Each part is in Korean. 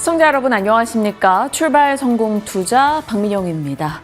시청자 여러분 안녕하십니까? 출발 성공 투자 박민영입니다.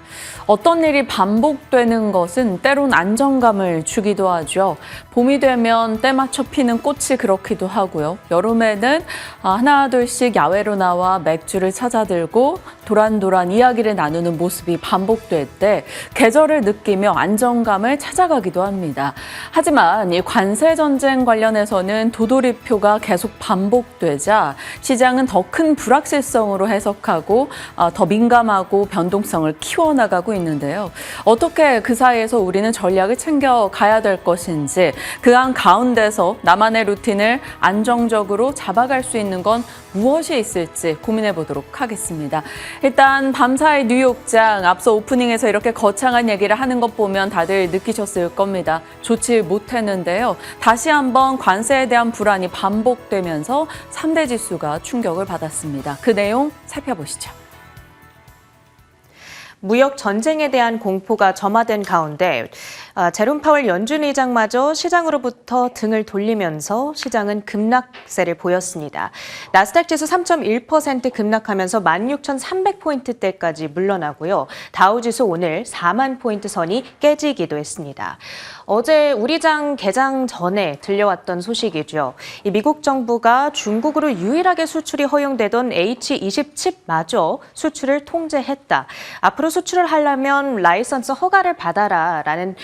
어떤 일이 반복되는 것은 때론 안정감을 주기도 하죠. 봄이 되면 때 맞춰 피는 꽃이 그렇기도 하고요. 여름에는 하나 둘씩 야외로 나와 맥주를 찾아들고 도란도란 이야기를 나누는 모습이 반복될 때 계절을 느끼며 안정감을 찾아가기도 합니다. 하지만 이 관세 전쟁 관련해서는 도돌이표가 계속 반복되자 시장은 더 큰 불확실성으로 해석하고 더 민감하고 변동성을 키워나가고 있는데요. 어떻게 그 사이에서 우리는 전략을 챙겨가야 될 것인지 그 가운데서 나만의 루틴을 안정적으로 잡아갈 수 있는 건 무엇이 있을지 고민해 보도록 하겠습니다. 일단 밤사이 뉴욕장 앞서 오프닝에서 이렇게 거창한 얘기를 하는 것 보면 다들 느끼셨을 겁니다. 좋지 못했는데요. 다시 한번 관세에 대한 불안이 반복되면서 3대 지수가 충격을 받았습니다. 그 내용 살펴보시죠. 무역 전쟁에 대한 공포가 점화된 가운데 제롬 파월 연준 의장마저 시장으로부터 등을 돌리면서 시장은 급락세를 보였습니다. 나스닥 지수 3.1% 급락하면서 16,300포인트대까지 물러나고요. 다우지수 오늘 4만 포인트 선이 깨지기도 했습니다. 어제 우리장 개장 전에 들려왔던 소식이죠. 이 미국 정부가 중국으로 유일하게 수출이 허용되던 H20 칩마저 수출을 통제했다. 앞으로 수출을 하려면 라이선스 허가를 받아라라는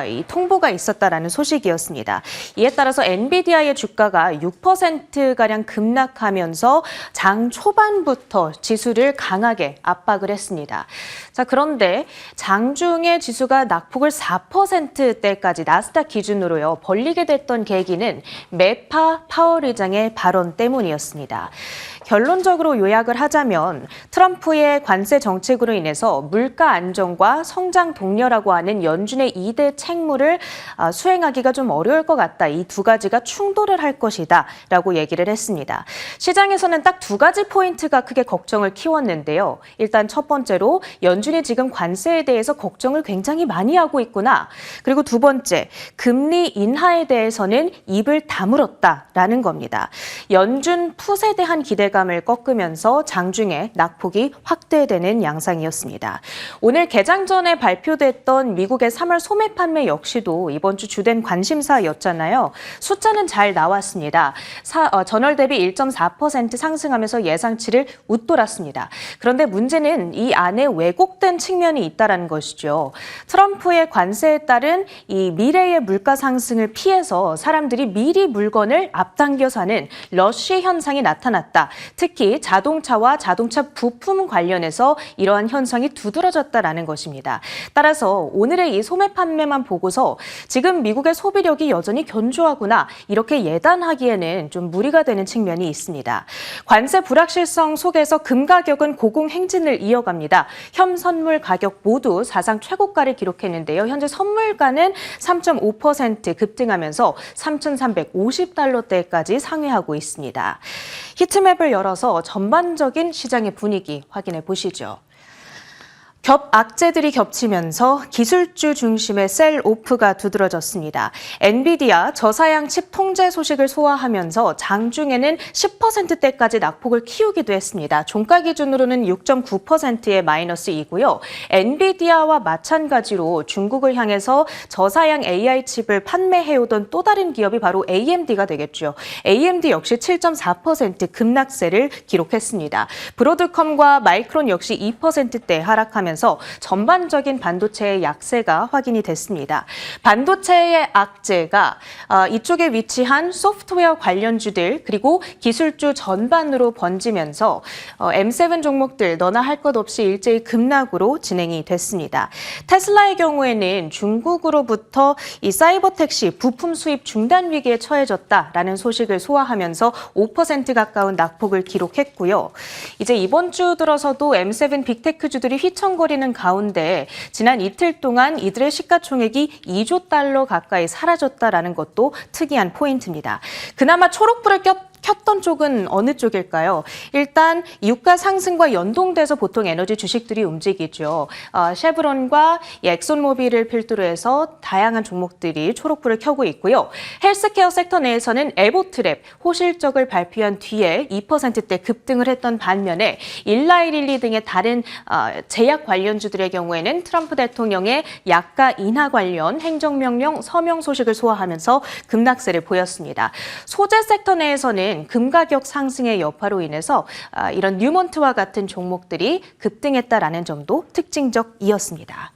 이 통보가 있었다라는 소식이었습니다. 이에 따라서 엔비디아의 주가가 6%가량 급락하면서 장 초반부터 지수를 강하게 압박을 했습니다. 자, 그런데 장중에 지수가 낙폭을 4%대까지 나스닥 기준으로요 벌리게 됐던 계기는 매파 파월 의장의 발언 때문이었습니다. 결론적으로 요약을 하자면 트럼프의 관세 정책으로 인해서 물가 안정과 성장 동력이라고 하는 연준의 2대 책무를 수행하기가 좀 어려울 것 같다. 이 두 가지가 충돌을 할 것이다 라고 얘기를 했습니다. 시장에서는 딱 두 가지 포인트가 크게 걱정을 키웠는데요. 일단 첫 번째로 연준이 지금 관세에 대해서 걱정을 굉장히 많이 하고 있구나. 그리고 두 번째, 금리 인하에 대해서는 입을 다물었다라는 겁니다. 연준 풋에 대한 기대감을 꺾으면서 장중에 낙폭이 확대되는 양상이었습니다. 오늘 개장 전에 발표됐던 미국의 3월 소매 판매 역시도 이번 주 주된 관심사였잖아요. 숫자는 잘 나왔습니다. 전월 대비 1.4% 상승하면서 예상치를 웃돌았습니다. 그런데 문제는 이 안에 왜곡된 측면이 있다는 것이죠. 트럼프의 관세에 따른 이 미래의 물가 상승을 피해서 사람들이 미리 물건을 앞당겨 사는 러쉬 현상이 나타났다. 특히 자동차와 자동차 부품 관련해서 이러한 현상이 두드러졌다라는 것입니다. 따라서 오늘의 이 소매 판매만 보고서 지금 미국의 소비력이 여전히 견조하구나 이렇게 예단하기에는 좀 무리가 되는 측면이 있습니다. 관세 불확실성 속에서 금 가격은 고공행진을 이어갑니다. 현 선물 가격 모두 사상 최고가를 기록했는데요. 현재 선물가는 3.5% 급등하면서 3,350달러대까지 상회하고 있습니다. 히트맵을 열어서 전반적인 시장의 분위기 확인해 보시죠. 악재들이 겹치면서 기술주 중심의 셀오프가 두드러졌습니다. 엔비디아 저사양 칩 통제 소식을 소화하면서 장중에는 10%대까지 낙폭을 키우기도 했습니다. 종가 기준으로는 6.9%의 마이너스이고요. 엔비디아와 마찬가지로 중국을 향해서 저사양 AI 칩을 판매해오던 또 다른 기업이 바로 AMD가 되겠죠. AMD 역시 7.4% 급락세를 기록했습니다. 브로드컴과 마이크론 역시 2%대 하락하면서 전반적인 반도체의 약세가 확인이 됐습니다. 반도체의 악재가 이쪽에 위치한 소프트웨어 관련주들 그리고 기술주 전반으로 번지면서 M7 종목들 너나 할 것 없이 일제히 급락으로 진행이 됐습니다. 테슬라의 경우에는 중국으로부터 이 사이버 택시 부품 수입 중단 위기에 처해졌다라는 소식을 소화하면서 5% 가까운 낙폭을 기록했고요. 이제 이번 주 들어서도 M7 빅테크주들이 휘청거리는 가운데 지난 이틀 동안 이들의 시가총액이 2조 달러 가까이 사라졌다라는 것도 특이한 포인트입니다. 그나마 초록불을 켰던 쪽은 어느 쪽일까요? 일단 유가 상승과 연동돼서 보통 에너지 주식들이 움직이죠. 쉐브론과 엑손모빌을 필두로 해서 다양한 종목들이 초록불을 켜고 있고요. 헬스케어 섹터 내에서는 에보트랩, 호실적을 발표한 뒤에 2%대 급등을 했던 반면에 일라이릴리 등의 다른 제약 관련주들의 경우에는 트럼프 대통령의 약가 인하 관련 행정명령 서명 소식을 소화하면서 급락세를 보였습니다. 소재 섹터 내에서는 금 가격 상승의 여파로 인해서 이런 뉴몬트와 같은 종목들이 급등했다라는 점도 특징적이었습니다.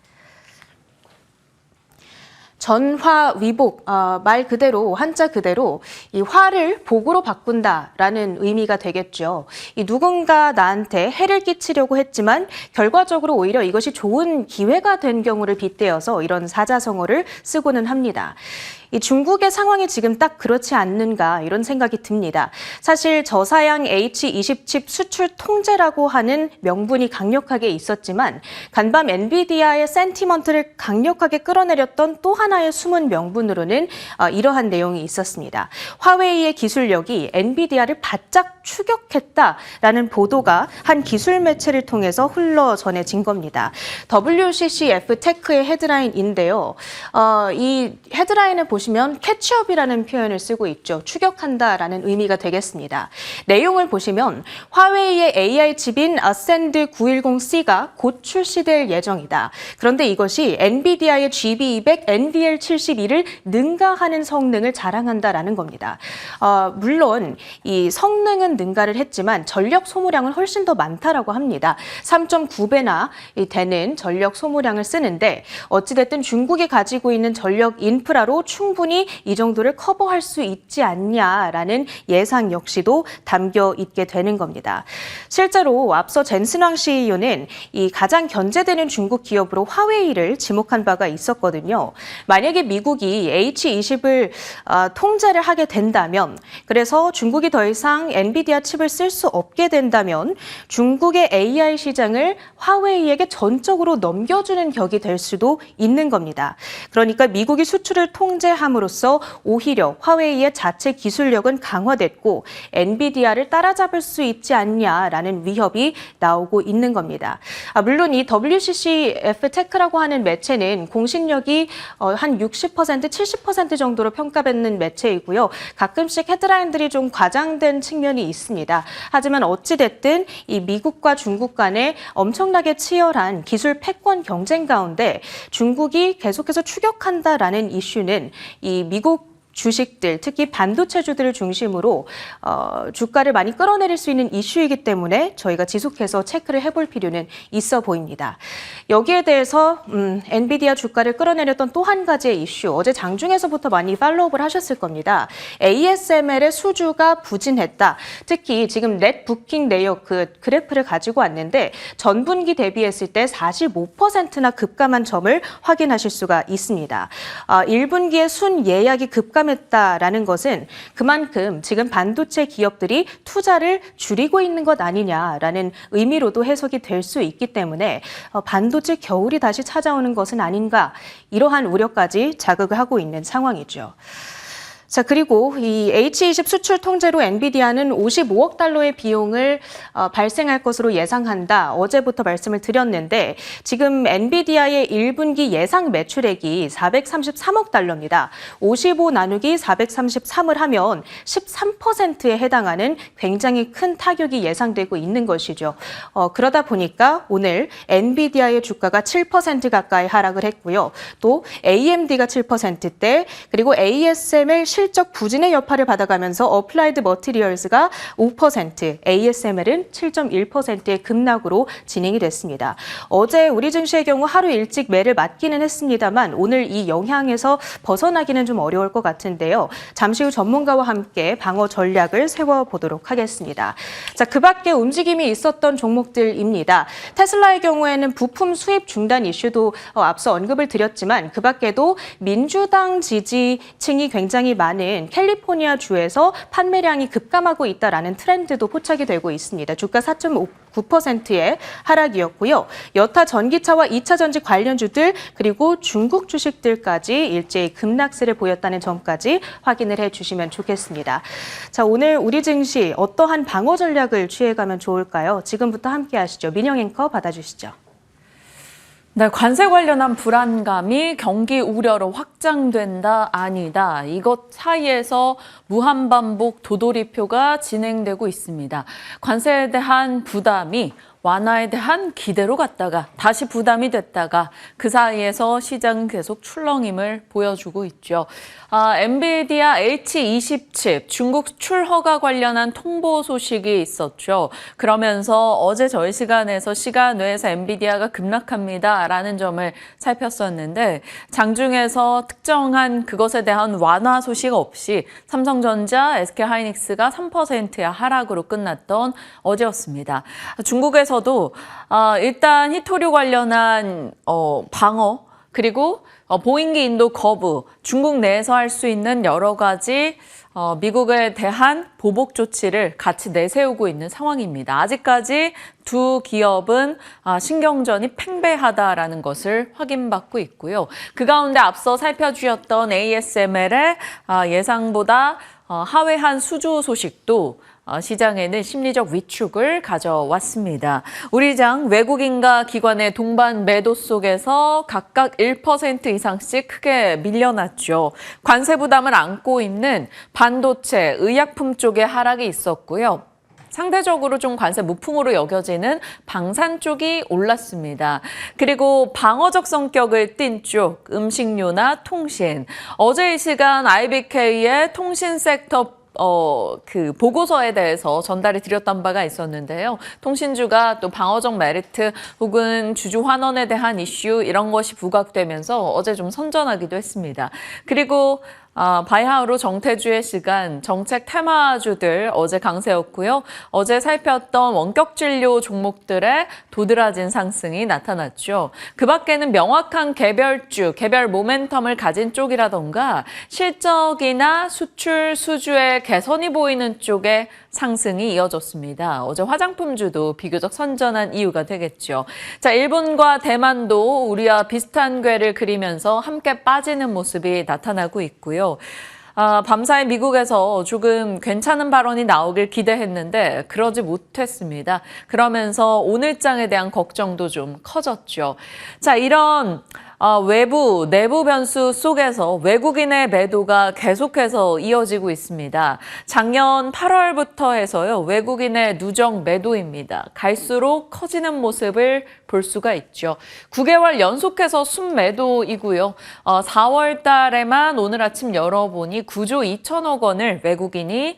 전화위복, 말 그대로 한자 그대로 이 화를 복으로 바꾼다라는 의미가 되겠죠. 이 누군가 나한테 해를 끼치려고 했지만 결과적으로 오히려 이것이 좋은 기회가 된 경우를 빗대어서 이런 사자성어를 쓰고는 합니다. 이 중국의 상황이 지금 딱 그렇지 않는가 이런 생각이 듭니다. 사실 저사양 H20 칩 수출 통제라고 하는 명분이 강력하게 있었지만 간밤 엔비디아의 센티먼트를 강력하게 끌어내렸던 또 하나의 숨은 명분으로는 이러한 내용이 있었습니다. 화웨이의 기술력이 엔비디아를 바짝 추격했다라는 보도가 한 기술 매체를 통해서 흘러 전해진 겁니다. WCCF 테크의 헤드라인인데요. 이 헤드라인을 보시면 캐치업이라는 표현을 쓰고 있죠. 추격한다라는 의미가 되겠습니다. 내용을 보시면 화웨이의 AI 칩인 아센드 910C가 곧 출시될 예정이다. 그런데 이것이 엔비디아의 GB200, NVL72를 능가하는 성능을 자랑한다라는 겁니다. 물론 이 성능은 능가를 했지만 전력 소모량은 훨씬 더 많다라고 합니다. 3.9배나 되는 전력 소모량을 쓰는데 어찌됐든 중국이 가지고 있는 전력 인프라로 충분히 이 정도를 커버할 수 있지 않냐라는 예상 역시도 담겨 있게 되는 겁니다. 실제로 앞서 젠슨왕 CEO는 이 가장 견제되는 중국 기업으로 화웨이를 지목한 바가 있었거든요. 만약에 미국이 H20을 통제를 하게 된다면, 그래서 중국이 더 이상 엔비디아 칩을 쓸 수 없게 된다면 중국의 AI 시장을 화웨이에게 전적으로 넘겨주는 격이 될 수도 있는 겁니다. 그러니까 미국이 수출을 통제함으로써 오히려 화웨이의 자체 기술력은 강화됐고 엔비디아를 따라잡을 수 있지 않냐라는 위협이 나오고 있는 겁니다. 물론 이 WCCF 테크라고 하는 매체는 공신력이 한 60%, 70% 정도로 평가받는 매체이고요. 가끔씩 헤드라인들이 좀 과장된 측면이 있습니다. 하지만 어찌됐든 이 미국과 중국 간의 엄청나게 치열한 기술 패권 경쟁 가운데 중국이 계속해서 추격한다라는 이슈는 이 미국 주식들, 특히 반도체주들을 중심으로 주가를 많이 끌어내릴 수 있는 이슈이기 때문에 저희가 지속해서 체크를 해볼 필요는 있어 보입니다. 여기에 대해서 엔비디아 주가를 끌어내렸던 또 한 가지의 이슈, 어제 장중에서부터 많이 팔로우업을 하셨을 겁니다. ASML의 수주가 부진했다. 특히 지금 넷 부킹 내역 그 그래프를 가지고 왔는데 전분기 대비했을 때 45%나 급감한 점을 확인하실 수가 있습니다. 1분기에 순 예약이 급감했다라는 것은 그만큼 지금 반도체 기업들이 투자를 줄이고 있는 것 아니냐라는 의미로도 해석이 될 수 있기 때문에 반도체 겨울이 다시 찾아오는 것은 아닌가, 이러한 우려까지 자극을 하고 있는 상황이죠. 자, 그리고 이 H20 수출 통제로 엔비디아는 55억 달러의 비용을 발생할 것으로 예상한다. 어제부터 말씀을 드렸는데 지금 엔비디아의 1분기 예상 매출액이 433억 달러입니다. 55 나누기 433을 하면 13%에 해당하는 굉장히 큰 타격이 예상되고 있는 것이죠. 그러다 보니까 오늘 엔비디아의 주가가 7% 가까이 하락을 했고요. 또 AMD가 7%대, 그리고 ASML 실적 부진의 여파를 받아가면서 어플라이드 머티리얼즈가 5%, ASML은 7.1%의 급락으로 진행이 됐습니다. 어제 우리 증시의 경우 하루 일찍 매를 맞기는 했습니다만 오늘 이 영향에서 벗어나기는 좀 어려울 것 같은데요. 잠시 후 전문가와 함께 방어 전략을 세워보도록 하겠습니다. 자, 그 밖에 움직임이 있었던 종목들입니다. 테슬라의 경우에는 부품 수입 중단 이슈도 앞서 언급을 드렸지만 그 밖에도 민주당 지지층이 굉장히 많이 많은 캘리포니아 주에서 판매량이 급감하고 있다라는 트렌드도 포착이 되고 있습니다. 주가 4.9%의 하락이었고요. 여타 전기차와 2차 전지 관련주들 그리고 중국 주식들까지 일제히 급락세를 보였다는 점까지 확인을 해주시면 좋겠습니다. 자, 오늘 우리 증시 어떠한 방어 전략을 취해가면 좋을까요? 지금부터 함께 하시죠. 민영 앵커 받아주시죠. 네, 관세 관련한 불안감이 경기 우려로 확장된다, 아니다. 이것 사이에서 무한반복 도돌이표가 진행되고 있습니다. 관세에 대한 부담이 완화에 대한 기대로 갔다가 다시 부담이 됐다가 그 사이에서 시장은 계속 출렁임을 보여주고 있죠. 엔비디아 H20칩 중국 수출 허가 관련한 통보 소식이 있었죠. 그러면서 어제 저희 시간에서 시간 외에서 엔비디아가 급락합니다라는 점을 살폈었는데 장중에서 특정한 그것에 대한 완화 소식 없이 삼성전자, SK하이닉스가 3%의 하락으로 끝났던 어제였습니다. 중국에서도 일단 히토류 관련한 방어 그리고 보잉기 인도 거부, 중국 내에서 할 수 있는 여러 가지 미국에 대한 보복 조치를 같이 내세우고 있는 상황입니다. 아직까지 두 기업은 신경전이 팽배하다라는 것을 확인받고 있고요. 그 가운데 앞서 살펴주셨던 ASML의 예상보다 하회한 수주 소식도 시장에는 심리적 위축을 가져왔습니다. 우리 장 외국인과 기관의 동반 매도 속에서 각각 1% 이상씩 크게 밀려났죠. 관세 부담을 안고 있는 반도체, 의약품 쪽에 하락이 있었고요. 상대적으로 좀 관세 무풍으로 여겨지는 방산 쪽이 올랐습니다. 그리고 방어적 성격을 띤 쪽, 음식료나 통신. 어제 이 시간 IBK의 통신 섹터 그 보고서에 대해서 전달이 드렸던 바가 있었는데요. 통신주가 또 방어적 메리트 혹은 주주 환원에 대한 이슈 이런 것이 부각되면서 어제 좀 선전하기도 했습니다. 그리고 바이하우로 정태주의 시간, 정책 테마주들 어제 강세였고요. 어제 살폈던 원격 진료 종목들의 도드라진 상승이 나타났죠. 그 밖에는 명확한 개별주, 개별 모멘텀을 가진 쪽이라던가 실적이나 수출 수주의 개선이 보이는 쪽에 상승이 이어졌습니다. 어제 화장품주도 비교적 선전한 이유가 되겠죠. 자, 일본과 대만도 우리와 비슷한 궤를 그리면서 함께 빠지는 모습이 나타나고 있고요. 밤사이 미국에서 조금 괜찮은 발언이 나오길 기대했는데 그러지 못했습니다. 그러면서 오늘장에 대한 걱정도 좀 커졌죠. 자, 이런 외부, 내부 변수 속에서 외국인의 매도가 계속해서 이어지고 있습니다. 작년 8월부터 해서요, 외국인의 누적 매도입니다. 갈수록 커지는 모습을 볼 수가 있죠. 9개월 연속해서 순매도이고요. 4월 달에만 오늘 아침 열어보니 9조 2천억 원을 외국인이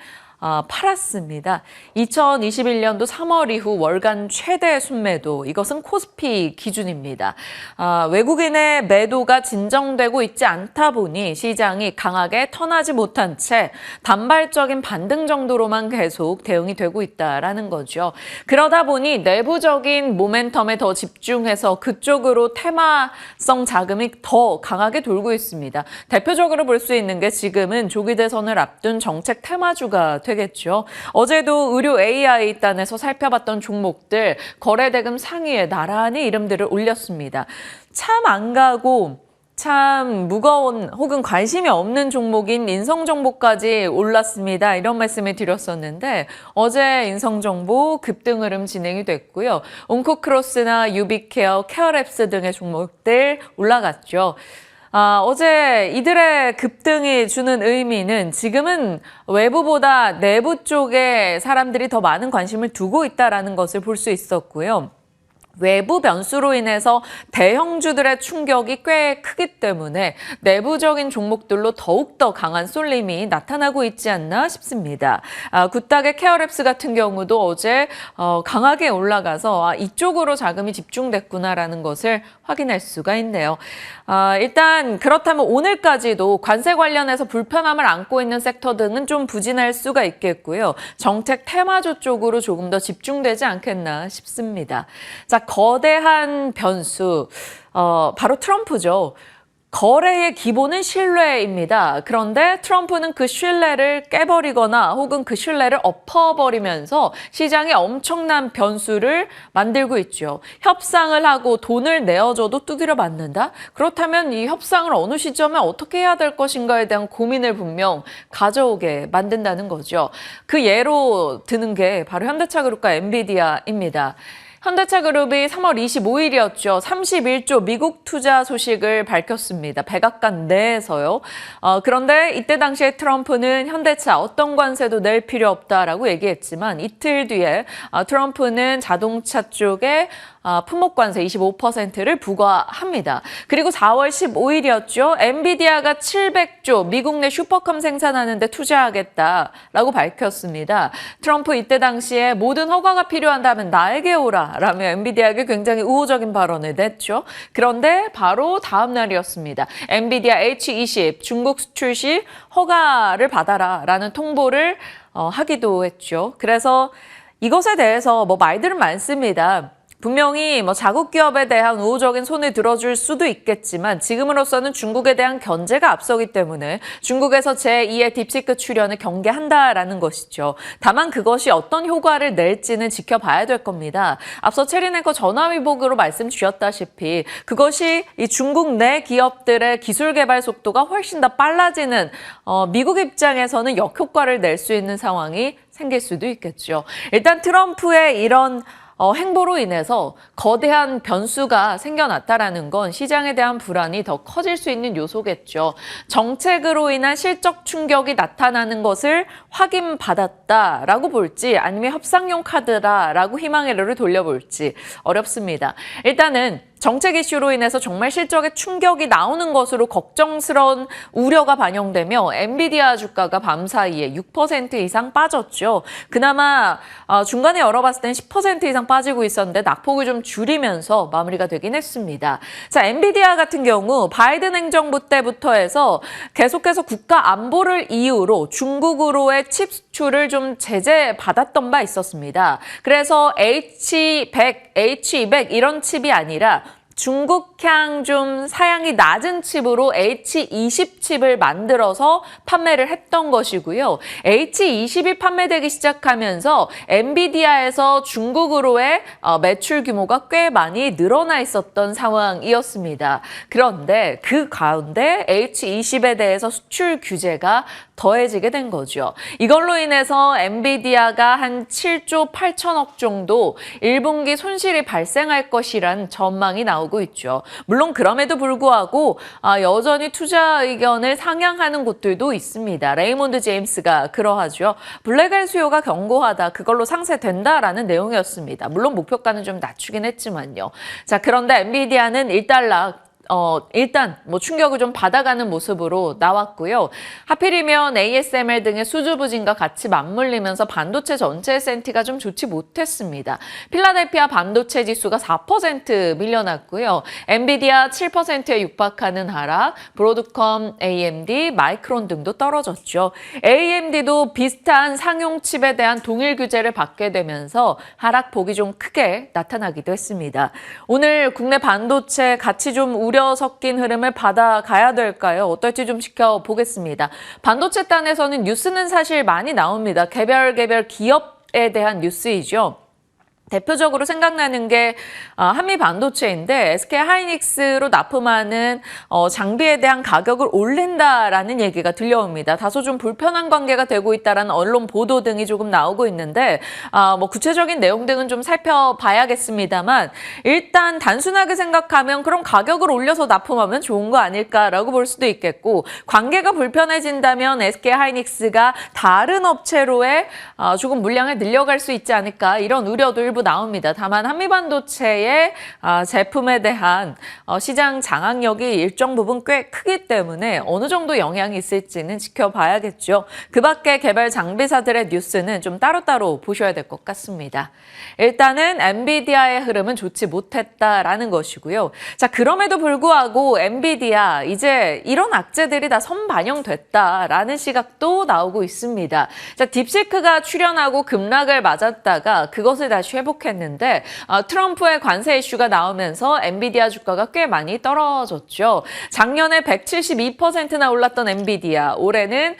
팔았습니다. 2021년도 3월 이후 월간 최대 순매도, 이것은 코스피 기준입니다. 외국인의 매도가 진정되고 있지 않다 보니 시장이 강하게 턴하지 못한 채 단발적인 반등 정도로만 계속 대응이 되고 있다라는 거죠. 그러다 보니 내부적인 모멘텀에 더 집중해서 그쪽으로 테마성 자금이 더 강하게 돌고 있습니다. 대표적으로 볼 수 있는 게 지금은 조기 대선을 앞둔 정책 테마주가 되겠죠. 어제도 의료 AI 단에서 살펴봤던 종목들 거래대금 상위에 나란히 이름들을 올렸습니다. 참 안 가고 참 무거운 혹은 관심이 없는 종목인 인성정보까지 올랐습니다. 이런 말씀을 드렸었는데 어제 인성정보 급등 흐름 진행이 됐고요. 온코크로스나 유비케어, 케어랩스 등의 종목들 올라갔죠. 어제 이들의 급등이 주는 의미는 지금은 외부보다 내부 쪽에 사람들이 더 많은 관심을 두고 있다는 것을 볼 수 있었고요. 외부 변수로 인해서 대형주들의 충격이 꽤 크기 때문에 내부적인 종목들로 더욱더 강한 쏠림이 나타나고 있지 않나 싶습니다. 굿닥의 케어랩스 같은 경우도 어제 강하게 올라가서 이쪽으로 자금이 집중됐구나라는 것을 확인할 수가 있네요. 일단 그렇다면 오늘까지도 관세 관련해서 불편함을 안고 있는 섹터 등은 좀 부진할 수가 있겠고요. 정책 테마주 쪽으로 조금 더 집중되지 않겠나 싶습니다. 자, 거대한 변수, 바로 트럼프죠. 거래의 기본은 신뢰입니다. 그런데 트럼프는 그 신뢰를 깨버리거나 혹은 그 신뢰를 엎어버리면서 시장에 엄청난 변수를 만들고 있죠. 협상을 하고 돈을 내어줘도 두드려 맞는다? 그렇다면 이 협상을 어느 시점에 어떻게 해야 될 것인가에 대한 고민을 분명 가져오게 만든다는 거죠. 그 예로 드는 게 바로 현대차그룹과 엔비디아입니다. 현대차그룹이 3월 25일이었죠. 31조 미국 투자 소식을 밝혔습니다. 백악관 내에서요. 그런데 이때 당시에 트럼프는 현대차 어떤 관세도 낼 필요 없다라고 얘기했지만 이틀 뒤에 트럼프는 자동차 쪽에 품목관세 25%를 부과합니다. 그리고 4월 15일이었죠. 엔비디아가 700조 미국 내 슈퍼컴 생산하는데 투자하겠다라고 밝혔습니다. 트럼프 이때 당시에 모든 허가가 필요한다면 나에게 오라 라며 엔비디아에게 굉장히 우호적인 발언을 냈죠. 그런데 바로 다음 날이었습니다. 엔비디아 H20 중국 수출 시 허가를 받아라 라는 통보를 하기도 했죠. 그래서 이것에 대해서 말들은 많습니다. 분명히 자국 기업에 대한 우호적인 손을 들어줄 수도 있겠지만 지금으로서는 중국에 대한 견제가 앞서기 때문에 중국에서 제2의 딥시크 출현을 경계한다라는 것이죠. 다만 그것이 어떤 효과를 낼지는 지켜봐야 될 겁니다. 앞서 체리네커 전화위복으로 말씀 주셨다시피 그것이 이 중국 내 기업들의 기술 개발 속도가 훨씬 더 빨라지는 미국 입장에서는 역효과를 낼 수 있는 상황이 생길 수도 있겠죠. 일단 트럼프의 이런 행보로 인해서 거대한 변수가 생겨났다라는 건 시장에 대한 불안이 더 커질 수 있는 요소겠죠. 정책으로 인한 실적 충격이 나타나는 것을 확인받았다라고 볼지 아니면 협상용 카드라라고 희망의 돌려볼지 어렵습니다. 일단은 정책 이슈로 인해서 정말 실적에 충격이 나오는 것으로 걱정스러운 우려가 반영되며 엔비디아 주가가 밤사이에 6% 이상 빠졌죠. 그나마 중간에 열어봤을 땐 10% 이상 빠지고 있었는데 낙폭을 좀 줄이면서 마무리가 되긴 했습니다. 자, 엔비디아 같은 경우 바이든 행정부 때부터 해서 계속해서 국가 안보를 이유로 중국으로의 칩 수출을 좀 제재받았던 바 있었습니다. 그래서 H100, H200 이런 칩이 아니라 중국향 좀 사양이 낮은 칩으로 H20 칩을 만들어서 판매를 했던 것이고요. H20이 판매되기 시작하면서 엔비디아에서 중국으로의 매출 규모가 꽤 많이 늘어나 있었던 상황이었습니다. 그런데 그 가운데 H20에 대해서 수출 규제가 더해지게 된 거죠. 이걸로 인해서 엔비디아가 한 7조 8천억 정도 1분기 손실이 발생할 것이란 전망이 나오고 있죠. 물론 그럼에도 불구하고 여전히 투자 의견을 상향하는 곳들도 있습니다. 레이몬드 제임스가 그러하죠. 블랙알 수요가 견고하다. 그걸로 상쇄된다라는 내용이었습니다. 물론 목표가는 좀 낮추긴 했지만요. 자, 그런데 엔비디아는 1달러 일단 충격을 좀 받아가는 모습으로 나왔고요. 하필이면 ASML 등의 수주 부진과 같이 맞물리면서 반도체 전체 센티가 좀 좋지 못했습니다. 필라델피아 반도체 지수가 4% 밀려났고요. 엔비디아 7%에 육박하는 하락, 브로드컴, AMD, 마이크론 등도 떨어졌죠. AMD도 비슷한 상용 칩에 대한 동일 규제를 받게 되면서 하락폭이 좀 크게 나타나기도 했습니다. 오늘 국내 반도체 같이 좀 우려 섞인 흐름을 받아가야 될까요? 어떨지 좀 지켜보겠습니다. 반도체 단에서는 뉴스는 사실 많이 나옵니다. 개별 기업에 대한 뉴스이죠. 대표적으로 생각나는 게 한미 반도체인데 SK 하이닉스로 납품하는 장비에 대한 가격을 올린다라는 얘기가 들려옵니다. 다소 좀 불편한 관계가 되고 있다라는 언론 보도 등이 조금 나오고 있는데 구체적인 내용 등은 좀 살펴봐야겠습니다만 일단 단순하게 생각하면 그럼 가격을 올려서 납품하면 좋은 거 아닐까라고 볼 수도 있겠고 관계가 불편해진다면 SK 하이닉스가 다른 업체로의 조금 물량을 늘려갈 수 있지 않을까 이런 우려도 일부 나옵니다. 다만 한미반도체의 제품에 대한 시장 장악력이 일정 부분 꽤 크기 때문에 어느 정도 영향이 있을지는 지켜봐야겠죠. 그 밖에 개별 장비사들의 뉴스는 좀 따로따로 보셔야 될 것 같습니다. 일단은 엔비디아의 흐름은 좋지 못했다라는 것이고요. 자, 그럼에도 불구하고 엔비디아 이제 이런 악재들이 다 선반영됐다라는 시각도 나오고 있습니다. 자, 딥시크가 출현하고 급락을 맞았다가 그것을 다시 회복 회복했는데 트럼프의 관세 이슈가 나오면서 엔비디아 주가가 꽤 많이 떨어졌죠. 작년에 172%나 올랐던 엔비디아, 올해는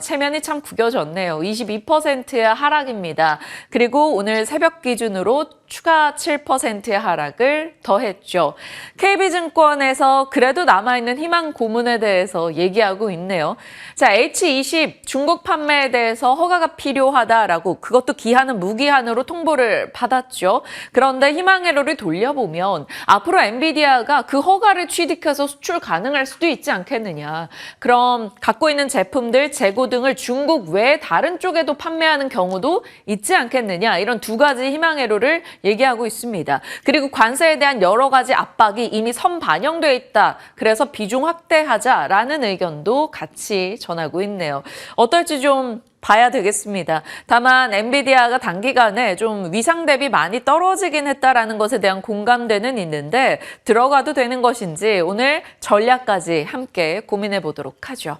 체면이 참 구겨졌네요. 22%의 하락입니다. 그리고 오늘 새벽 기준으로 추가 7%의 하락을 더했죠. KB증권에서 그래도 남아있는 희망 고문에 대해서 얘기하고 있네요. 자, H20 중국 판매에 대해서 허가가 필요하다라고 그것도 기한은 무기한으로 통보를 받았죠. 그런데 희망회로를 돌려보면 앞으로 엔비디아가 그 허가를 취득해서 수출 가능할 수도 있지 않겠느냐. 그럼 갖고 있는 제품들, 재고 등을 중국 외 다른 쪽에도 판매하는 경우도 있지 않겠느냐. 이런 두 가지 희망회로를 얘기하고 있습니다. 그리고 관세에 대한 여러 가지 압박이 이미 선반영돼 있다. 그래서 비중 확대하자라는 의견도 같이 전하고 있네요. 어떨지 좀 봐야 되겠습니다. 다만 엔비디아가 단기간에 좀 위상 대비 많이 떨어지긴 했다라는 것에 대한 공감대는 있는데 들어가도 되는 것인지 오늘 전략까지 함께 고민해 보도록 하죠.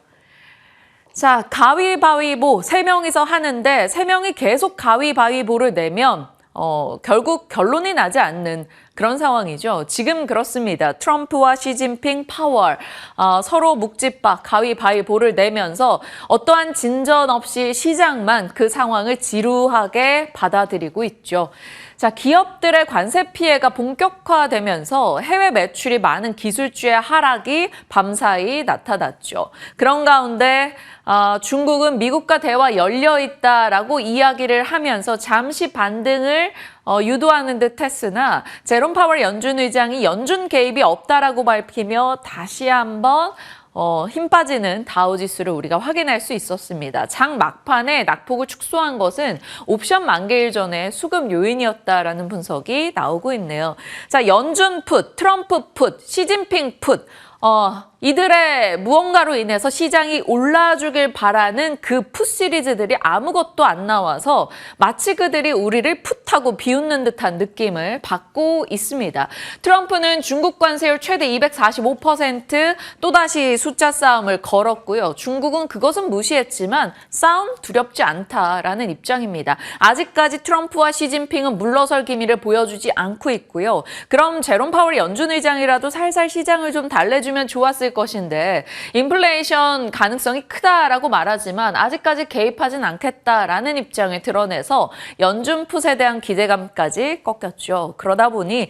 자, 가위바위보 3명이서 하는데 3명이 계속 가위바위보를 내면 결국 결론이 나지 않는 그런 상황이죠. 지금 그렇습니다. 트럼프와 시진핑 파월 서로 묵찌박 가위바위보를 내면서 어떠한 진전 없이 시장만 그 상황을 지루하게 받아들이고 있죠. 자, 기업들의 관세 피해가 본격화되면서 해외 매출이 많은 기술주의 하락이 밤사이 나타났죠. 그런 가운데 중국은 미국과 대화 열려 있다라고 이야기를 하면서 잠시 반등을 유도하는 듯 했으나 제롬 파월 연준 의장이 연준 개입이 없다라고 밝히며 다시 한번 힘 빠지는 다우지수를 우리가 확인할 수 있었습니다. 장 막판에 낙폭을 축소한 것은 옵션 만기일 전에 수급 요인이었다라는 분석이 나오고 있네요. 자, 연준 풋, 트럼프 풋, 시진핑 풋. 이들의 무언가로 인해서 시장이 올라주길 바라는 그 풋 시리즈들이 아무것도 안 나와서 마치 그들이 우리를 풋하고 비웃는 듯한 느낌을 받고 있습니다. 트럼프는 중국 관세율 최대 245% 또다시 숫자 싸움을 걸었고요. 중국은 그것은 무시했지만 싸움 두렵지 않다라는 입장입니다. 아직까지 트럼프와 시진핑은 물러설 기미를 보여주지 않고 있고요. 그럼 제롬 파월 연준 의장이라도 살살 시장을 좀 달래주면 좋았을 것인데 인플레이션 가능성이 크다라고 말하지만 아직까지 개입하진 않겠다라는 입장을 드러내서 연준 풋에 대한 기대감까지 꺾였죠. 그러다 보니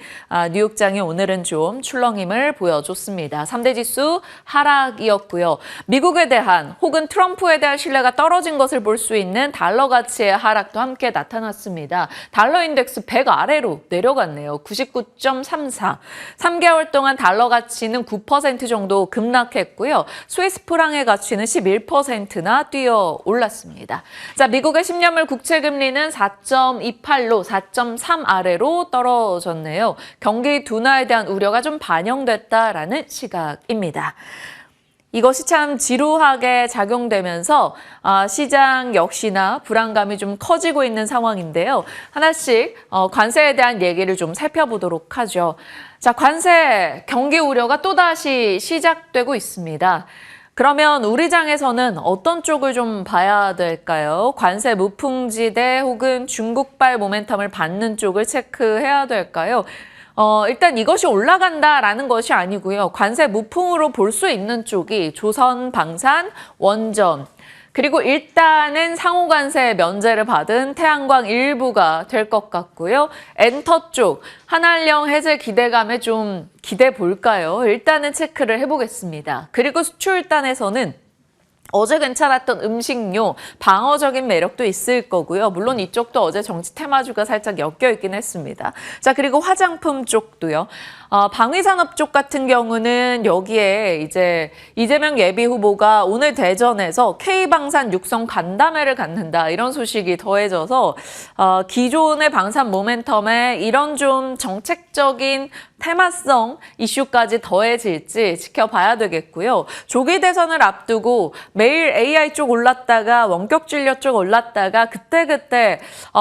뉴욕장이 오늘은 좀 출렁임을 보여줬습니다. 3대 지수 하락이었고요. 미국에 대한 혹은 트럼프에 대한 신뢰가 떨어진 것을 볼 수 있는 달러 가치의 하락도 함께 나타났습니다. 달러 인덱스 100 아래로 내려갔네요. 99.34. 3개월 동안 달러 가치는 9% 정도 급락했고요. 스위스 프랑의 가치는 11%나 뛰어 올랐습니다. 자, 미국의 10년물 국채금리는 4.28로 4.3 아래로 떨어졌네요. 경기 둔화에 대한 우려가 좀 반영됐다라는 시각입니다. 이것이 참 지루하게 작용되면서 시장 역시나 불안감이 좀 커지고 있는 상황인데요. 하나씩 관세에 대한 얘기를 좀 살펴보도록 하죠. 자, 관세 경기 우려가 또다시 시작되고 있습니다. 그러면 우리 장에서는 어떤 쪽을 좀 봐야 될까요? 관세 무풍지대 혹은 중국발 모멘텀을 받는 쪽을 체크해야 될까요? 일단 이것이 올라간다라는 것이 아니고요. 관세 무풍으로 볼 수 있는 쪽이 조선, 방산, 원전, 그리고 일단은 상호관세 면제를 받은 태양광 일부가 될 것 같고요. 엔터 쪽, 한한령 해제 기대감에 좀 기대 볼까요? 일단은 체크를 해보겠습니다. 그리고 수출단에서는 어제 괜찮았던 음식료, 방어적인 매력도 있을 거고요. 물론 이쪽도 어제 정치 테마주가 살짝 엮여 있긴 했습니다. 자, 그리고 화장품 쪽도요. 방위산업 쪽 같은 경우는 여기에 이제 이재명 예비 후보가 오늘 대전에서 K방산 육성 간담회를 갖는다. 이런 소식이 더해져서 기존의 방산 모멘텀에 이런 좀 정책적인 테마성 이슈까지 더해질지 지켜봐야 되겠고요. 조기 대선을 앞두고 매일 AI 쪽 올랐다가 원격 진료 쪽 올랐다가 그때그때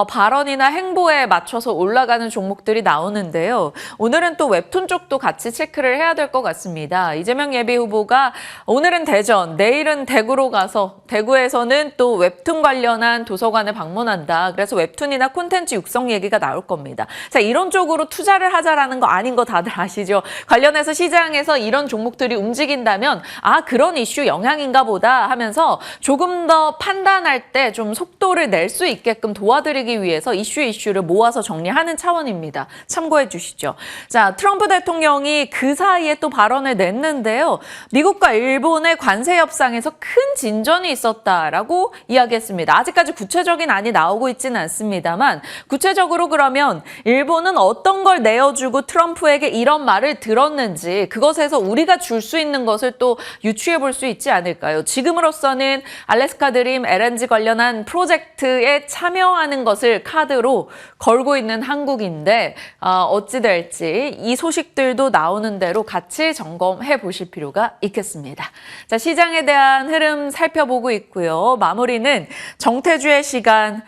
발언이나 행보에 맞춰서 올라가는 종목들이 나오는데요. 오늘은 또 웹툰 쪽도 같이 체크를 해야 될 것 같습니다. 이재명 예비후보가 오늘은 대전, 내일은 대구로 가서 대구에서는 또 웹툰 관련한 도서관을 방문한다. 그래서 웹툰이나 콘텐츠 육성 얘기가 나올 겁니다. 자, 이런 쪽으로 투자를 하자라는 거 아닌 거 다들 아시죠? 관련해서 시장에서 이런 종목들이 움직인다면 그런 이슈 영향인가 보다 하면서 조금 더 판단할 때 좀 속도를 낼 수 있게끔 도와드리기 위해서 이슈를 모아서 정리하는 차원입니다. 참고해 주시죠. 자, 트럼프 대통령이 그 사이에 또 발언을 냈는데요. 미국과 일본의 관세 협상에서 큰 진전이 있었다라고 이야기했습니다. 아직까지 구체적인 안이 나오고 있지는 않습니다만 구체적으로 그러면 일본은 어떤 걸 내어주고 트럼프에게 이런 말을 들었는지 그것에서 우리가 줄 수 있는 것을 또 유추해 볼 수 있지 않을까요? 지금으로서는 알래스카 드림 LNG 관련한 프로젝트에 참여하는 것을 카드로 걸고 있는 한국인데 어찌 될지 이 소식들도 나오는 대로 같이 점검해 보실 필요가 있겠습니다. 자, 시장에 대한 흐름 살펴보고 있고요. 마무리는 정태주의 시간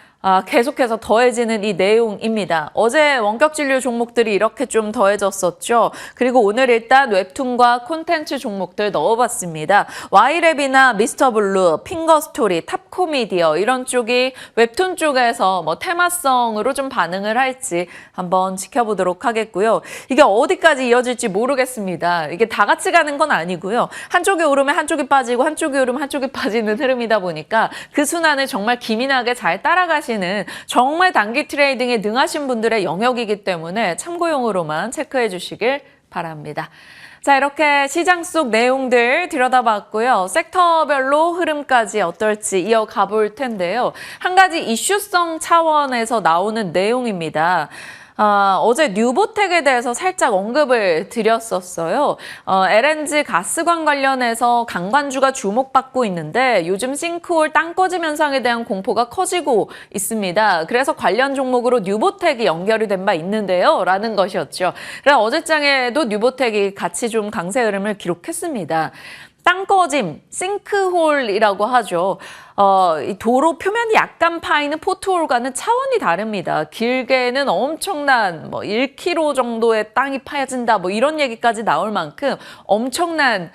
계속해서 더해지는 이 내용입니다. 어제 원격 진료 종목들이 이렇게 좀 더해졌었죠. 그리고 오늘 일단 웹툰과 콘텐츠 종목들 넣어봤습니다. Y랩이나 미스터블루, 핑거스토리, 탑코미디어 이런 쪽이 웹툰 쪽에서 테마성으로 좀 반응을 할지 한번 지켜보도록 하겠고요. 이게 어디까지 이어질지 모르겠습니다. 이게 다 같이 가는 건 아니고요. 한쪽이 오르면 한쪽이 빠지고 한쪽이 오르면 한쪽이 빠지는 흐름이다 보니까 그 순환을 정말 기민하게 잘 따라가시는 정말 단기 트레이딩에 능하신 분들의 영역이기 때문에 참고용으로만 체크해 주시길 바랍니다. 자, 이렇게 시장 속 내용들 들여다봤고요. 섹터별로 흐름까지 어떨지 이어가 볼 텐데요. 한 가지 이슈성 차원에서 나오는 내용입니다. 어제 뉴보텍에 대해서 살짝 언급을 드렸었어요. LNG 가스관 관련해서 강관주가 주목받고 있는데 요즘 싱크홀 땅 꺼짐 현상에 대한 공포가 커지고 있습니다. 그래서 관련 종목으로 뉴보텍이 연결이 된 바 있는데요. 라는 것이었죠. 그래서 어제장에도 뉴보텍이 같이 좀 강세 흐름을 기록했습니다. 땅 꺼짐, 싱크홀이라고 하죠. 이 도로 표면이 약간 파이는 포트홀과는 차원이 다릅니다. 길게는 엄청난 1km 정도의 땅이 파여진다 이런 얘기까지 나올 만큼 엄청난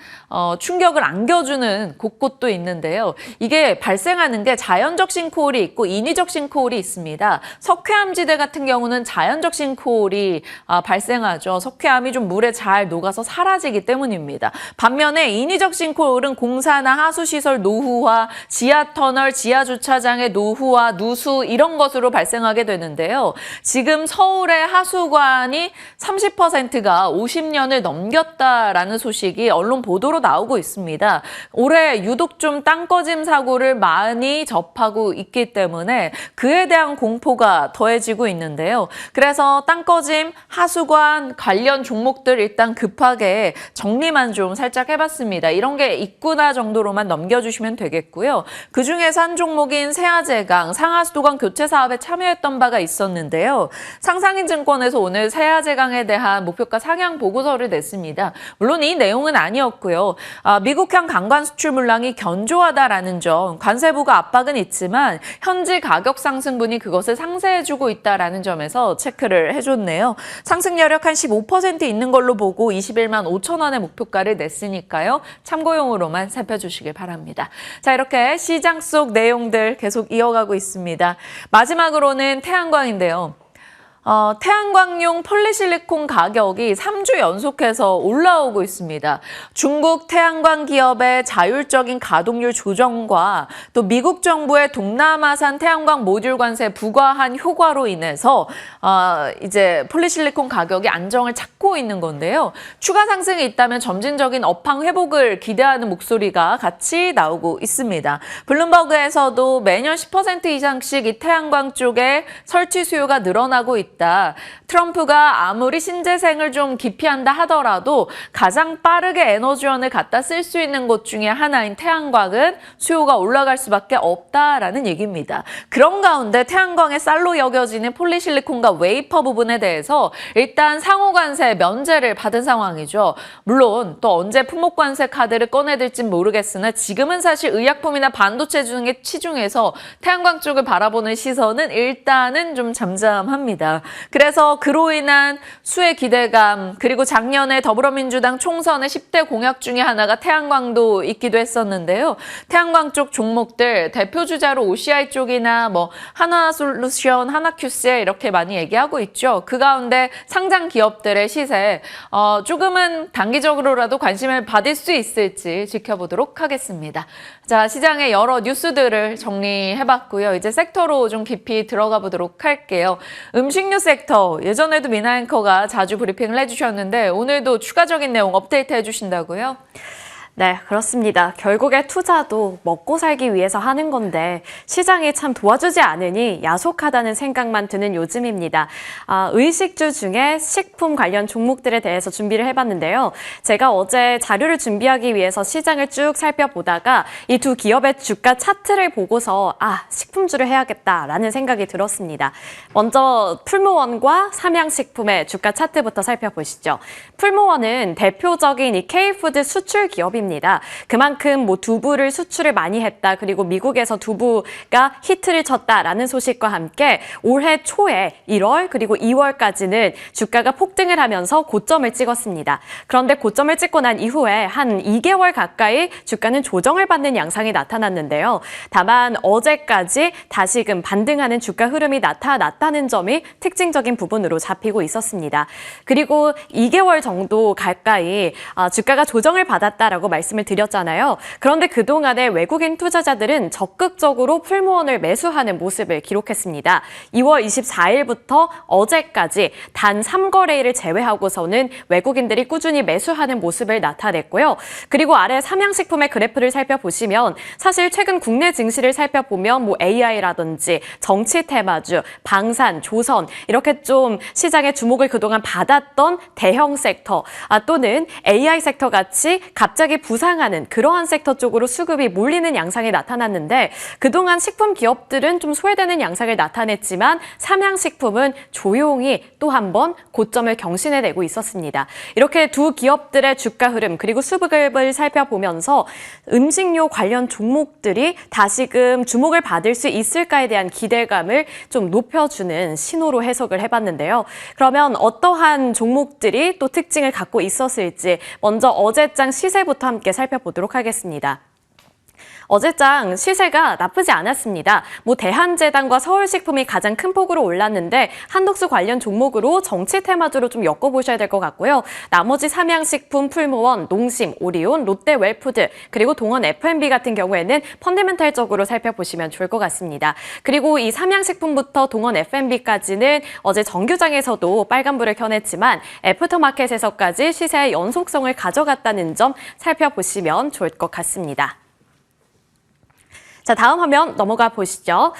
충격을 안겨주는 곳곳도 있는데요. 이게 발생하는 게 자연적 싱크홀이 있고 인위적 싱크홀이 있습니다. 석회암지대 같은 경우는 자연적 싱크홀이 발생하죠. 석회암이 좀 물에 잘 녹아서 사라지기 때문입니다. 반면에 인위적 싱크홀은 공사나 하수시설 노후화, 지하터널, 지하주차장의 노후화, 누수 이런 것으로 발생하게 되는데요. 지금 서울의 하수관이 30%가 50년을 넘겼다라는 소식이 언론 보도로 나오고 있습니다. 올해 유독 좀 땅꺼짐 사고를 많이 접하고 있기 때문에 그에 대한 공포가 더해지고 있는데요. 그래서 땅꺼짐, 하수관 관련 종목들 일단 급하게 정리만 좀 살짝 해봤습니다. 이런 게 있구나 정도로만 넘겨주시면 되겠고요. 그중에서 한 종목인 세아제강, 상하수도관 교체 사업에 참여했던 바가 있었는데요. 상상인증권에서 오늘 세아제강에 대한 목표가 상향 보고서를 냈습니다. 물론 이 내용은 아니었고요. 미국형 강관 수출 물량이 견조하다라는 점, 관세부가 압박은 있지만 현지 가격 상승분이 그것을 상쇄해주고 있다라는 점에서 체크를 해줬네요. 상승 여력 한 15% 있는 걸로 보고 21만 5천 원의 목표가를 냈으니까요. 참고용으로만 살펴주시길 바랍니다. 자, 이렇게 시장 속 내용들 계속 이어가고 있습니다. 마지막으로는 태양광인데요. 태양광용 폴리실리콘 가격이 3주 연속해서 올라오고 있습니다. 중국 태양광 기업의 자율적인 가동률 조정과 또 미국 정부의 동남아산 태양광 모듈 관세 부과한 효과로 인해서 이제 폴리실리콘 가격이 안정을 찾고 있는 건데요. 추가 상승이 있다면 점진적인 업황 회복을 기대하는 목소리가 같이 나오고 있습니다. 블룸버그에서도 매년 10% 이상씩 이 태양광 쪽에 설치 수요가 늘어나고 있다. 있다. 트럼프가 아무리 신재생을 좀 기피한다 하더라도 가장 빠르게 에너지원을 갖다 쓸 수 있는 곳 중에 하나인 태양광은 수요가 올라갈 수밖에 없다라는 얘기입니다. 그런 가운데 태양광의 쌀로 여겨지는 폴리실리콘과 웨이퍼 부분에 대해서 일단 상호관세 면제를 받은 상황이죠. 물론 또 언제 품목관세 카드를 꺼내들진 모르겠으나 지금은 사실 의약품이나 반도체 중에 치중해서 태양광 쪽을 바라보는 시선은 일단은 좀 잠잠합니다. 그래서 그로 인한 수혜 기대감, 그리고 작년에 더불어민주당 총선의 10대 공약 중에 하나가 태양광도 있기도 했었는데요. 태양광 쪽 종목들 대표 주자로 OCI 쪽이나 뭐 하나솔루션, 하나큐스에 이렇게 많이 얘기하고 있죠. 그 가운데 상장 기업들의 시세 조금은 단기적으로라도 관심을 받을 수 있을지 지켜보도록 하겠습니다. 자, 시장의 여러 뉴스들을 정리해봤고요. 이제 섹터로 좀 깊이 들어가 보도록 할게요. 음식료 섹터, 예전에도 미나 앵커가 자주 브리핑을 해주셨는데 오늘도 추가적인 내용 업데이트 해주신다고요? 네, 그렇습니다. 결국에 투자도 먹고 살기 위해서 하는 건데 시장이 참 도와주지 않으니 야속하다는 생각만 드는 요즘입니다. 의식주 중에 식품 관련 종목들에 대해서 준비를 해봤는데요. 제가 어제 자료를 준비하기 위해서 시장을 쭉 살펴보다가 이 두 기업의 주가 차트를 보고서 식품주를 해야겠다라는 생각이 들었습니다. 먼저 풀무원과 삼양식품의 주가 차트부터 살펴보시죠. 풀무원은 대표적인 이 K푸드 수출 기업입니다. 그만큼 뭐 두부를 수출을 많이 했다. 그리고 미국에서 두부가 히트를 쳤다라는 소식과 함께 올해 초에 1월 그리고 2월까지는 주가가 폭등을 하면서 고점을 찍었습니다. 그런데 고점을 찍고 난 이후에 한 2개월 가까이 주가는 조정을 받는 양상이 나타났는데요. 다만 어제까지 다시금 반등하는 주가 흐름이 나타났다는 점이 특징적인 부분으로 잡히고 있었습니다. 그리고 2개월 정도 가까이 주가가 조정을 받았다라고 말씀을 드렸잖아요. 그런데 그동안에 외국인 투자자들은 적극적으로 풀무원을 매수하는 모습을 기록했습니다. 2월 24일부터 어제까지 단 3거래일을 제외하고서는 외국인들이 꾸준히 매수하는 모습을 나타냈고요. 그리고 아래 삼양식품의 그래프를 살펴보시면 사실 최근 국내 증시를 살펴보면 뭐 AI라든지 정치 테마주, 방산, 조선 이렇게 좀 시장의 주목을 그동안 받았던 대형 섹터 또는 AI 섹터 같이 갑자기 부상하는 그러한 섹터 쪽으로 수급이 몰리는 양상이 나타났는데 그동안 식품 기업들은 좀 소외되는 양상을 나타냈지만 삼양식품은 조용히 또 한 번 고점을 경신해내고 있었습니다. 이렇게 두 기업들의 주가 흐름 그리고 수급을 살펴보면서 음식료 관련 종목들이 다시금 주목을 받을 수 있을까에 대한 기대감을 좀 높여주는 신호로 해석을 해봤는데요. 그러면 어떠한 종목들이 또 특징을 갖고 있었을지 먼저 어제장 시세부터 함께 살펴보도록 하겠습니다. 어제장 시세가 나쁘지 않았습니다. 대한제당과 서울식품이 가장 큰 폭으로 올랐는데 한독수 관련 종목으로 정치 테마주로 좀 엮어보셔야 될 것 같고요. 나머지 삼양식품, 풀무원, 농심, 오리온, 롯데웰푸드 그리고 동원 F&B 같은 경우에는 펀더멘탈적으로 살펴보시면 좋을 것 같습니다. 그리고 이 삼양식품부터 동원 F&B까지는 어제 정규장에서도 빨간불을 켜냈지만 애프터마켓에서까지 시세의 연속성을 가져갔다는 점 살펴보시면 좋을 것 같습니다. 자, 다음 화면 넘어가 보시죠.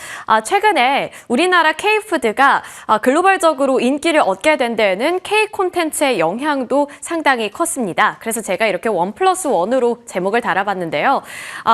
최근에 우리나라 K푸드가 글로벌적으로 인기를 얻게 된 데에는 K 콘텐츠의 영향도 상당히 컸습니다. 그래서 제가 이렇게 1+1으로 제목을 달아봤는데요.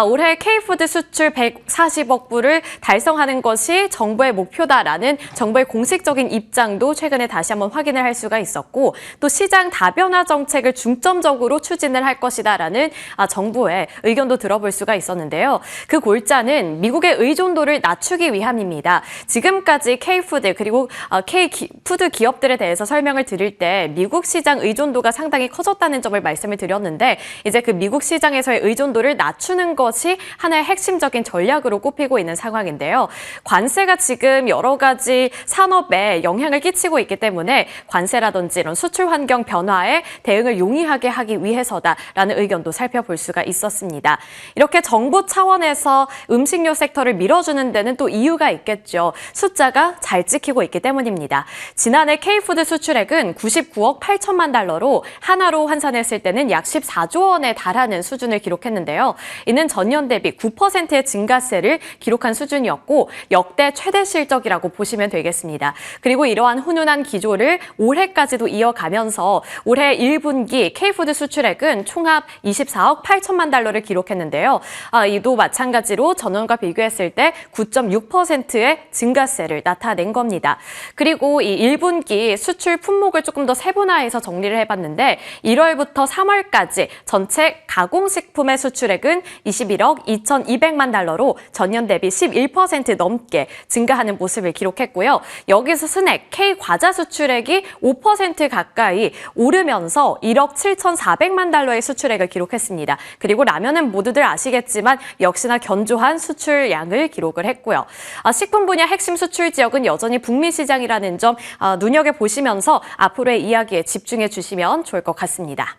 올해 K푸드 수출 140억 불을 달성하는 것이 정부의 목표다라는 정부의 공식적인 입장도 최근에 다시 한번 확인을 할 수가 있었고 또 시장 다변화 정책을 중점적으로 추진을 할 것이다라는 정부의 의견도 들어볼 수가 있었는데요. 그 골자는 미국의 의존도를 낮추기 위함입니다. 지금까지 K푸드 그리고 K푸드 기업들에 대해서 설명을 드릴 때 미국 시장 의존도가 상당히 커졌다는 점을 말씀을 드렸는데 이제 그 미국 시장에서의 의존도를 낮추는 것이 하나의 핵심적인 전략으로 꼽히고 있는 상황인데요. 관세가 지금 여러 가지 산업에 영향을 끼치고 있기 때문에 관세라든지 이런 수출 환경 변화에 대응을 용이하게 하기 위해서다라는 의견도 살펴볼 수가 있었습니다. 이렇게 정부 차원에서 음식료 섹터를 밀어주는 데는 또 이유가 있겠죠. 숫자가 잘 찍히고 있기 때문입니다. 지난해 K푸드 수출액은 99억 8천만 달러로 하나로 환산했을 때는 약 14조 원에 달하는 수준을 기록했는데요. 이는 전년 대비 9%의 증가세를 기록한 수준이었고 역대 최대 실적이라고 보시면 되겠습니다. 그리고 이러한 훈훈한 기조를 올해까지도 이어가면서 올해 1분기 K푸드 수출액은 총합 24억 8천만 달러를 기록했는데요. 이도 마찬가지로 전년과 비교했을 때 9.6%의 증가세를 나타낸 겁니다. 그리고 이 1분기 수출 품목을 조금 더 세분화해서 정리를 해봤는데 1월부터 3월까지 전체 가공식품의 수출액은 21억 2,200만 달러로 전년 대비 11% 넘게 증가하는 모습을 기록했고요. 여기서 스낵, K과자 수출액이 5% 가까이 오르면서 1억 7,400만 달러의 수출액을 기록했습니다. 그리고 라면은 모두들 아시겠지만 역시나 견조한 수출량을 기록을 했고요. 식품 분야 핵심 수출 지역은 여전히 북미 시장이라는 점 눈여겨보시면서 앞으로의 이야기에 집중해 주시면 좋을 것 같습니다.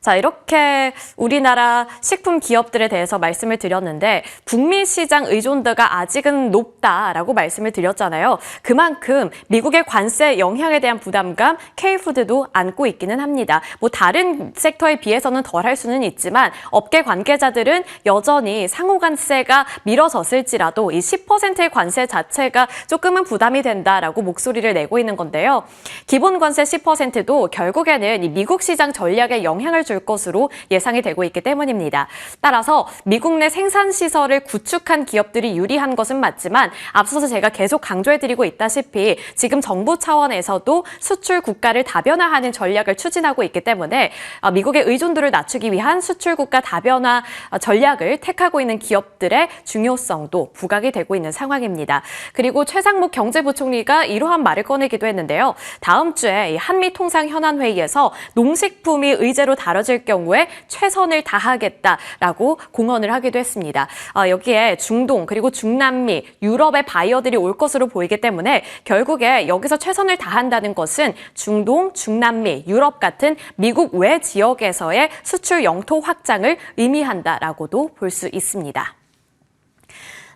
자, 이렇게 우리나라 식품 기업들에 대해서 말씀을 드렸는데 북미 시장 의존도가 아직은 높다라고 말씀을 드렸잖아요. 그만큼 미국의 관세 영향에 대한 부담감 K푸드도 안고 있기는 합니다. 뭐 다른 섹터에 비해서는 덜할 수는 있지만 업계 관계자들은 여전히 상호관세가 미뤄졌을지라도 이 10%의 관세 자체가 조금은 부담이 된다라고 목소리를 내고 있는 건데요. 기본 관세 10%도 결국에는 이 미국 시장 전략에 영향을 줄 것으로 예상이 되고 있기 때문입니다. 따라서 미국 내 생산 시설을 구축한 기업들이 유리한 것은 맞지만 앞서서 제가 계속 강조해드리고 있다시피 지금 정부 차원에서도 수출 국가를 다변화하는 전략을 추진하고 있기 때문에 미국의 의존도를 낮추기 위한 수출 국가 다변화 전략을 택하고 있는 기업들의 중요성도 부각이 되고 있는 상황입니다. 그리고 최상목 경제부총리가 이러한 말을 꺼내기도 했는데요. 다음 주에 한미통상현안회의에서 농식품이 의제로 다뤄질 경우에 최선을 다하겠다라고 공언을 하기도 했습니다. 여기에 중동 그리고 중남미, 유럽의 바이어들이 올 것으로 보이기 때문에 결국에 여기서 최선을 다한다는 것은 중동, 중남미, 유럽 같은 미국 외 지역에서의 수출 영토 확장을 의미한다라고도 볼 수 있습니다.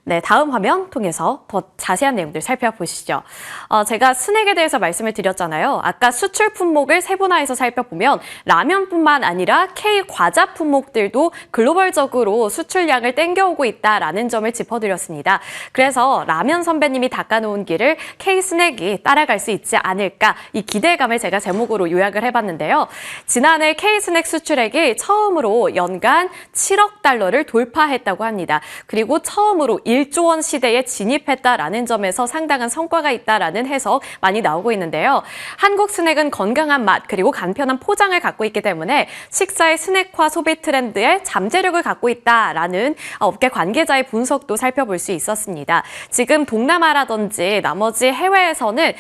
네, 다음 화면 통해서 더 자세한 내용들 살펴보시죠. 제가 스낵에 대해서 말씀을 드렸잖아요. 아까 수출 품목을 세분화해서 살펴보면 라면뿐만 아니라 K과자 품목들도 글로벌적으로 수출량을 땡겨오고 있다라는 점을 짚어드렸습니다. 그래서 라면 선배님이 닦아놓은 길을 K스낵이 따라갈 수 있지 않을까 이 기대감을 제가 제목으로 요약을 해봤는데요. 지난해 K스낵 수출액이 처음으로 연간 7억 달러를 돌파했다고 합니다. 그리고 처음으로 1조 원 시대에 진입했다라는 점에서 상당한 성과가 있다라는 해석 많이 나오고 있는데요. 한국 스낵은 건강한 맛 그리고 간편한 포장을 갖고 있기 때문에 식사의 스낵화 소비 트렌드에 잠재력을 갖고 있다라는 업계 관계자의 분석도 살펴볼 수 있었습니다. 지금 동남아라든지 나머지 해외에서는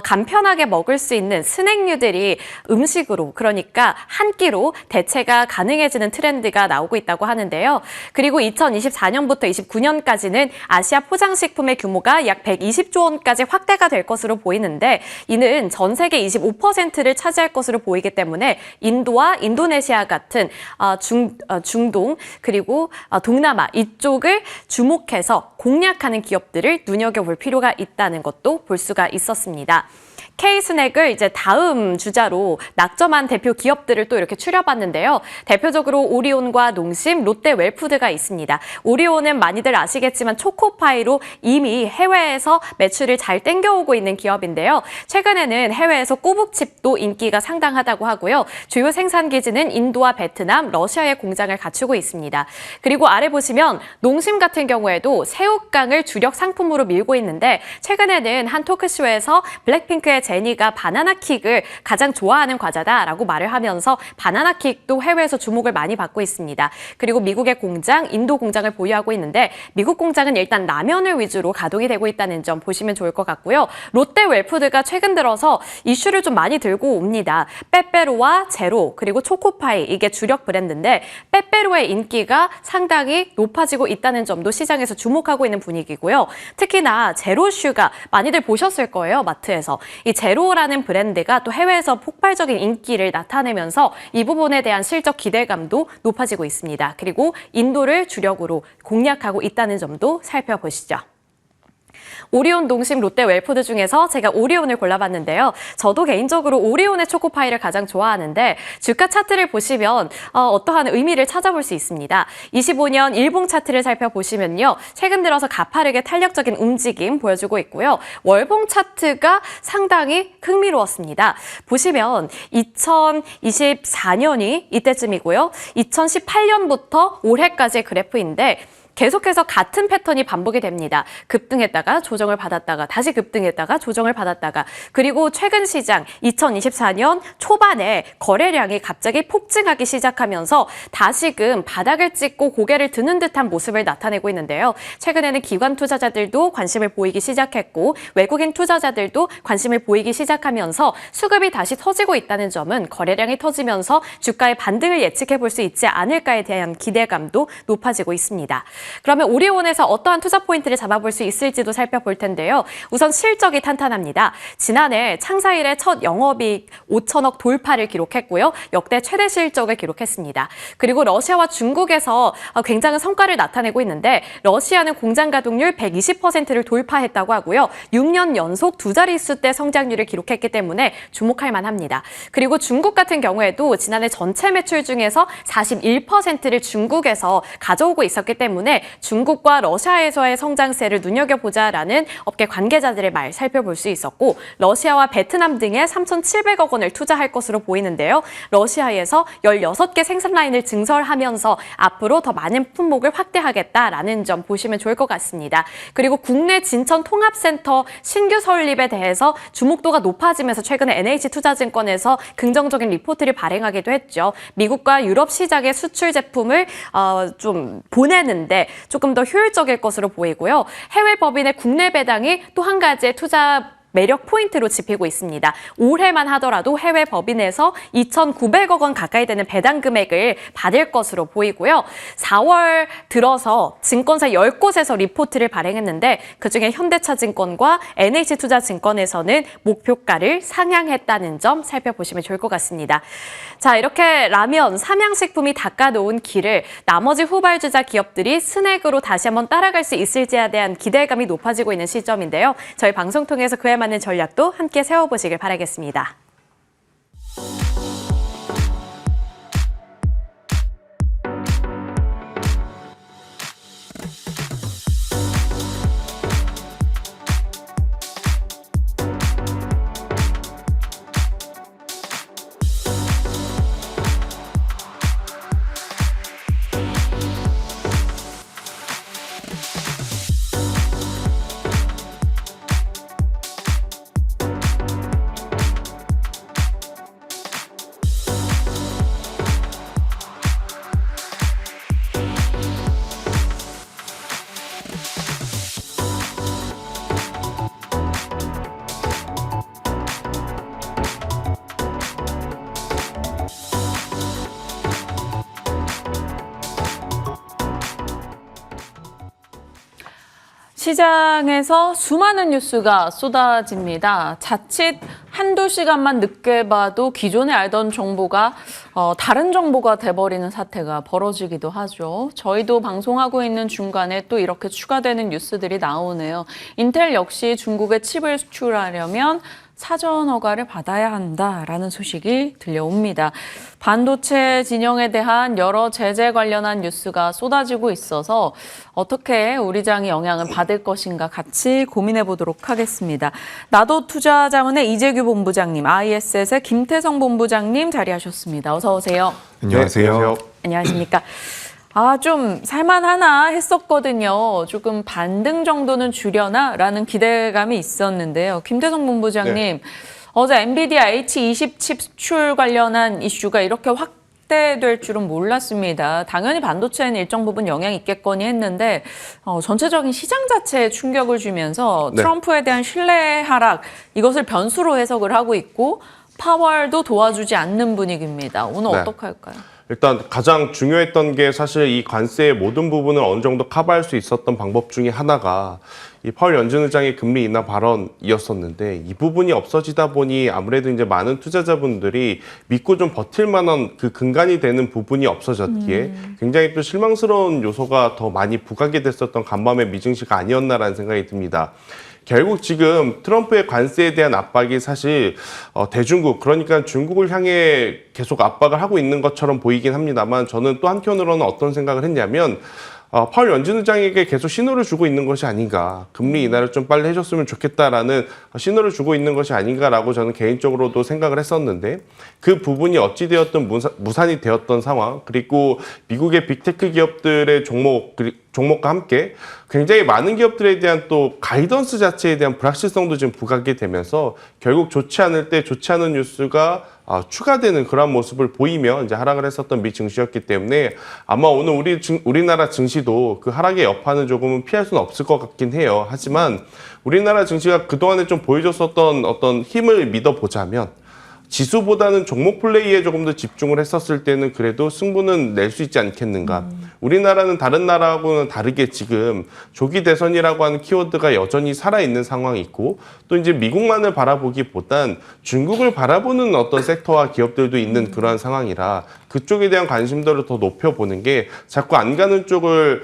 간편하게 먹을 수 있는 스낵류들이 음식으로 그러니까 한 끼로 대체가 가능해지는 트렌드가 나오고 있다고 하는데요. 그리고 2024년부터 29년까지는 아시아 포장식품의 규모가 약 120조 원까지 확대가 될 것으로 보이는데 이는 전 세계 25%를 차지할 것으로 보이기 때문에 인도와 인도네시아 같은 중동 그리고 동남아 이쪽을 주목해서 공략하는 기업들을 눈여겨볼 필요가 있다는 것도 볼 수가 있었습니다. K스낵을 이제 다음 주자로 낙점한 대표 기업들을 또 이렇게 추려봤는데요. 대표적으로 오리온과 농심, 롯데 웰푸드가 있습니다. 오리온은 많이들 아시겠지만 초코파이로 이미 해외에서 매출을 잘 땡겨오고 있는 기업인데요. 최근에는 해외에서 꼬북칩도 인기가 상당하다고 하고요. 주요 생산 기지는 인도와 베트남, 러시아에 공장을 갖추고 있습니다. 그리고 아래 보시면 농심 같은 경우에도 새우깡을 주력 상품으로 밀고 있는데 최근에는 한 토크쇼에서 블랙핑크의 제니가 바나나킥을 가장 좋아하는 과자다라고 말을 하면서 바나나킥도 해외에서 주목을 많이 받고 있습니다. 그리고 미국의 공장, 인도 공장을 보유하고 있는데 미국 공장은 일단 라면을 위주로 가동이 되고 있다는 점 보시면 좋을 것 같고요. 롯데 웰푸드가 최근 들어서 이슈를 좀 많이 들고 옵니다. 빼빼로와 제로 그리고 초코파이 이게 주력 브랜드인데 빼빼로의 인기가 상당히 높아지고 있다는 점도 시장에서 주목하고 있는 분위기고요. 특히나 제로슈가 많이들 보셨을 거예요. 마트에서. 이 제로라는 브랜드가 또 해외에서 폭발적인 인기를 나타내면서 이 부분에 대한 실적 기대감도 높아지고 있습니다. 그리고 인도를 주력으로 공략하고 있다는 점도 살펴보시죠. 오리온, 농심, 롯데, 웰푸드 중에서 제가 오리온을 골라봤는데요. 저도 개인적으로 오리온의 초코파이를 가장 좋아하는데 주가 차트를 보시면 어떠한 의미를 찾아볼 수 있습니다. 25년 일봉 차트를 살펴보시면요. 최근 들어서 가파르게 탄력적인 움직임 보여주고 있고요. 월봉 차트가 상당히 흥미로웠습니다. 보시면 2024년이 이때쯤이고요. 2018년부터 올해까지의 그래프인데 계속해서 같은 패턴이 반복이 됩니다. 급등했다가 조정을 받았다가 다시 급등했다가 조정을 받았다가 그리고 최근 시장 2024년 초반에 거래량이 갑자기 폭증하기 시작하면서 다시금 바닥을 찍고 고개를 드는 듯한 모습을 나타내고 있는데요. 최근에는 기관 투자자들도 관심을 보이기 시작했고 외국인 투자자들도 관심을 보이기 시작하면서 수급이 다시 터지고 있다는 점은 거래량이 터지면서 주가의 반등을 예측해 볼 수 있지 않을까에 대한 기대감도 높아지고 있습니다. 그러면 오리온에서 어떠한 투자 포인트를 잡아볼 수 있을지도 살펴볼 텐데요. 우선 실적이 탄탄합니다. 지난해 창사 이래 첫 영업이익 5천억 돌파를 기록했고요. 역대 최대 실적을 기록했습니다. 그리고 러시아와 중국에서 굉장한 성과를 나타내고 있는데 러시아는 공장 가동률 120%를 돌파했다고 하고요. 6년 연속 두 자릿수대 성장률을 기록했기 때문에 주목할 만합니다. 그리고 중국 같은 경우에도 지난해 전체 매출 중에서 41%를 중국에서 가져오고 있었기 때문에 중국과 러시아에서의 성장세를 눈여겨보자라는 업계 관계자들의 말 살펴볼 수 있었고 러시아와 베트남 등에 3,700억 원을 투자할 것으로 보이는데요. 러시아에서 16개 생산 라인을 증설하면서 앞으로 더 많은 품목을 확대하겠다라는 점 보시면 좋을 것 같습니다. 그리고 국내 진천 통합센터 신규 설립에 대해서 주목도가 높아지면서 최근에 NH투자증권에서 긍정적인 리포트를 발행하기도 했죠. 미국과 유럽 시장의 수출 제품을 좀 보내는데 조금 더 효율적일 것으로 보이고요. 해외 법인의 국내 배당이 또 한 가지의 투자 매력 포인트로 집히고 있습니다. 올해만 하더라도 해외 법인에서 2,900억 원 가까이 되는 배당 금액을 받을 것으로 보이고요. 4월 들어서 증권사 10곳에서 리포트를 발행했는데 그중에 현대차증권과 NH투자증권에서는 목표가를 상향했다는 점 살펴보시면 좋을 것 같습니다. 자, 이렇게 라면, 삼양식품이 닦아놓은 길을 나머지 후발주자 기업들이 스낵으로 다시 한번 따라갈 수 있을지에 대한 기대감이 높아지고 있는 시점인데요. 저희 방송 통해서 그에 맞는 전략도 함께 세워보시길 바라겠습니다. 시장에서 수많은 뉴스가 쏟아집니다. 자칫 한두 시간만 늦게 봐도 기존에 알던 정보가 다른 정보가 돼버리는 사태가 벌어지기도 하죠. 저희도 방송하고 있는 중간에 또 이렇게 추가되는 뉴스들이 나오네요. 인텔 역시 중국에 칩을 수출하려면 사전 허가를 받아야 한다라는 소식이 들려옵니다. 반도체 진영에 대한 여러 제재 관련한 뉴스가 쏟아지고 있어서 어떻게 우리 장이 영향을 받을 것인가 같이 고민해 보도록 하겠습니다. 나도 투자자문의 이재규 본부장님, ISS의 김태성 본부장님 자리하셨습니다. 어서 오세요. 안녕하세요. 안녕하십니까. 좀 살만하나 했었거든요. 조금 반등 정도는 주려나라는 기대감이 있었는데요. 김태성 본부장님, 어제 엔비디아 H20 칩 수출 관련한 이슈가 이렇게 확대될 줄은 몰랐습니다. 당연히 반도체는 일정 부분 영향이 있겠거니 했는데 전체적인 시장 자체에 충격을 주면서 트럼프에 대한 신뢰 하락, 이것을 변수로 해석을 하고 있고 파월도 도와주지 않는 분위기입니다. 오늘 어떻게 할까요? 일단 가장 중요했던 게 사실 이 관세의 모든 부분을 어느 정도 커버할 수 있었던 방법 중에 하나가 이 파월 연준 의장의 금리 인하 발언이었었는데 이 부분이 없어지다 보니 아무래도 이제 많은 투자자분들이 믿고 좀 버틸 만한 그 근간이 되는 부분이 없어졌기에 굉장히 또 실망스러운 요소가 더 많이 부각이 됐었던 간밤의 미증시가 아니었나라는 생각이 듭니다. 결국 지금 트럼프의 관세에 대한 압박이 사실 대중국, 그러니까 중국을 향해 계속 압박을 하고 있는 것처럼 보이긴 합니다만 저는 또 한편으로는 어떤 생각을 했냐면 파월 연준 의장에게 계속 신호를 주고 있는 것이 아닌가, 금리 인하를 좀 빨리 해줬으면 좋겠다라는 신호를 주고 있는 것이 아닌가라고 저는 개인적으로도 생각을 했었는데 그 부분이 어찌되었든 무산이 되었던 상황, 그리고 미국의 빅테크 기업들의 종목과 함께 굉장히 많은 기업들에 대한 또 가이던스 자체에 대한 불확실성도 지금 부각이 되면서 결국 좋지 않을 때 좋지 않은 뉴스가 추가되는 그런 모습을 보이며 이제 하락을 했었던 미 증시였기 때문에 아마 오늘 우리나라 증시도 그 하락의 여파는 조금은 피할 수는 없을 것 같긴 해요. 하지만 우리나라 증시가 그동안에 좀 보여줬었던 어떤 힘을 믿어보자면 지수보다는 종목 플레이에 조금 더 집중을 했었을 때는 그래도 승부는 낼 수 있지 않겠는가. 우리나라는 다른 나라하고는 다르게 지금 조기 대선이라고 하는 키워드가 여전히 살아있는 상황이 있고 또 이제 미국만을 바라보기보단 중국을 바라보는 어떤 섹터와 기업들도 있는 그러한 상황이라 그쪽에 대한 관심도를 더 높여보는 게 자꾸 안 가는 쪽을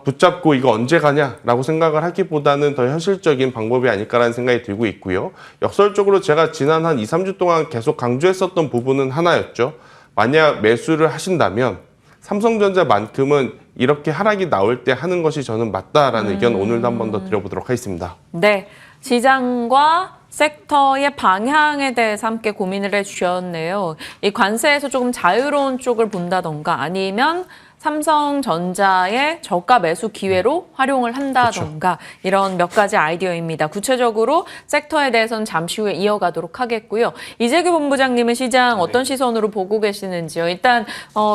붙잡고 이거 언제 가냐라고 생각을 하기보다는 더 현실적인 방법이 아닐까라는 생각이 들고 있고요. 역설적으로 제가 지난 한 2, 3주 동안 계속 강조했었던 부분은 하나였죠. 만약 매수를 하신다면 삼성전자만큼은 이렇게 하락이 나올 때 하는 것이 저는 맞다라는 의견 오늘도 한 번 더 드려보도록 하겠습니다. 네, 시장과 섹터의 방향에 대해서 함께 고민을 해주셨네요. 이 관세에서 조금 자유로운 쪽을 본다던가 아니면 삼성전자의 저가 매수 기회로 활용을 한다던가 그렇죠. 이런 몇 가지 아이디어입니다. 구체적으로 섹터에 대해서는 잠시 후에 이어가도록 하겠고요. 이재규 본부장님은 시장 어떤 시선으로 보고 계시는지요? 일단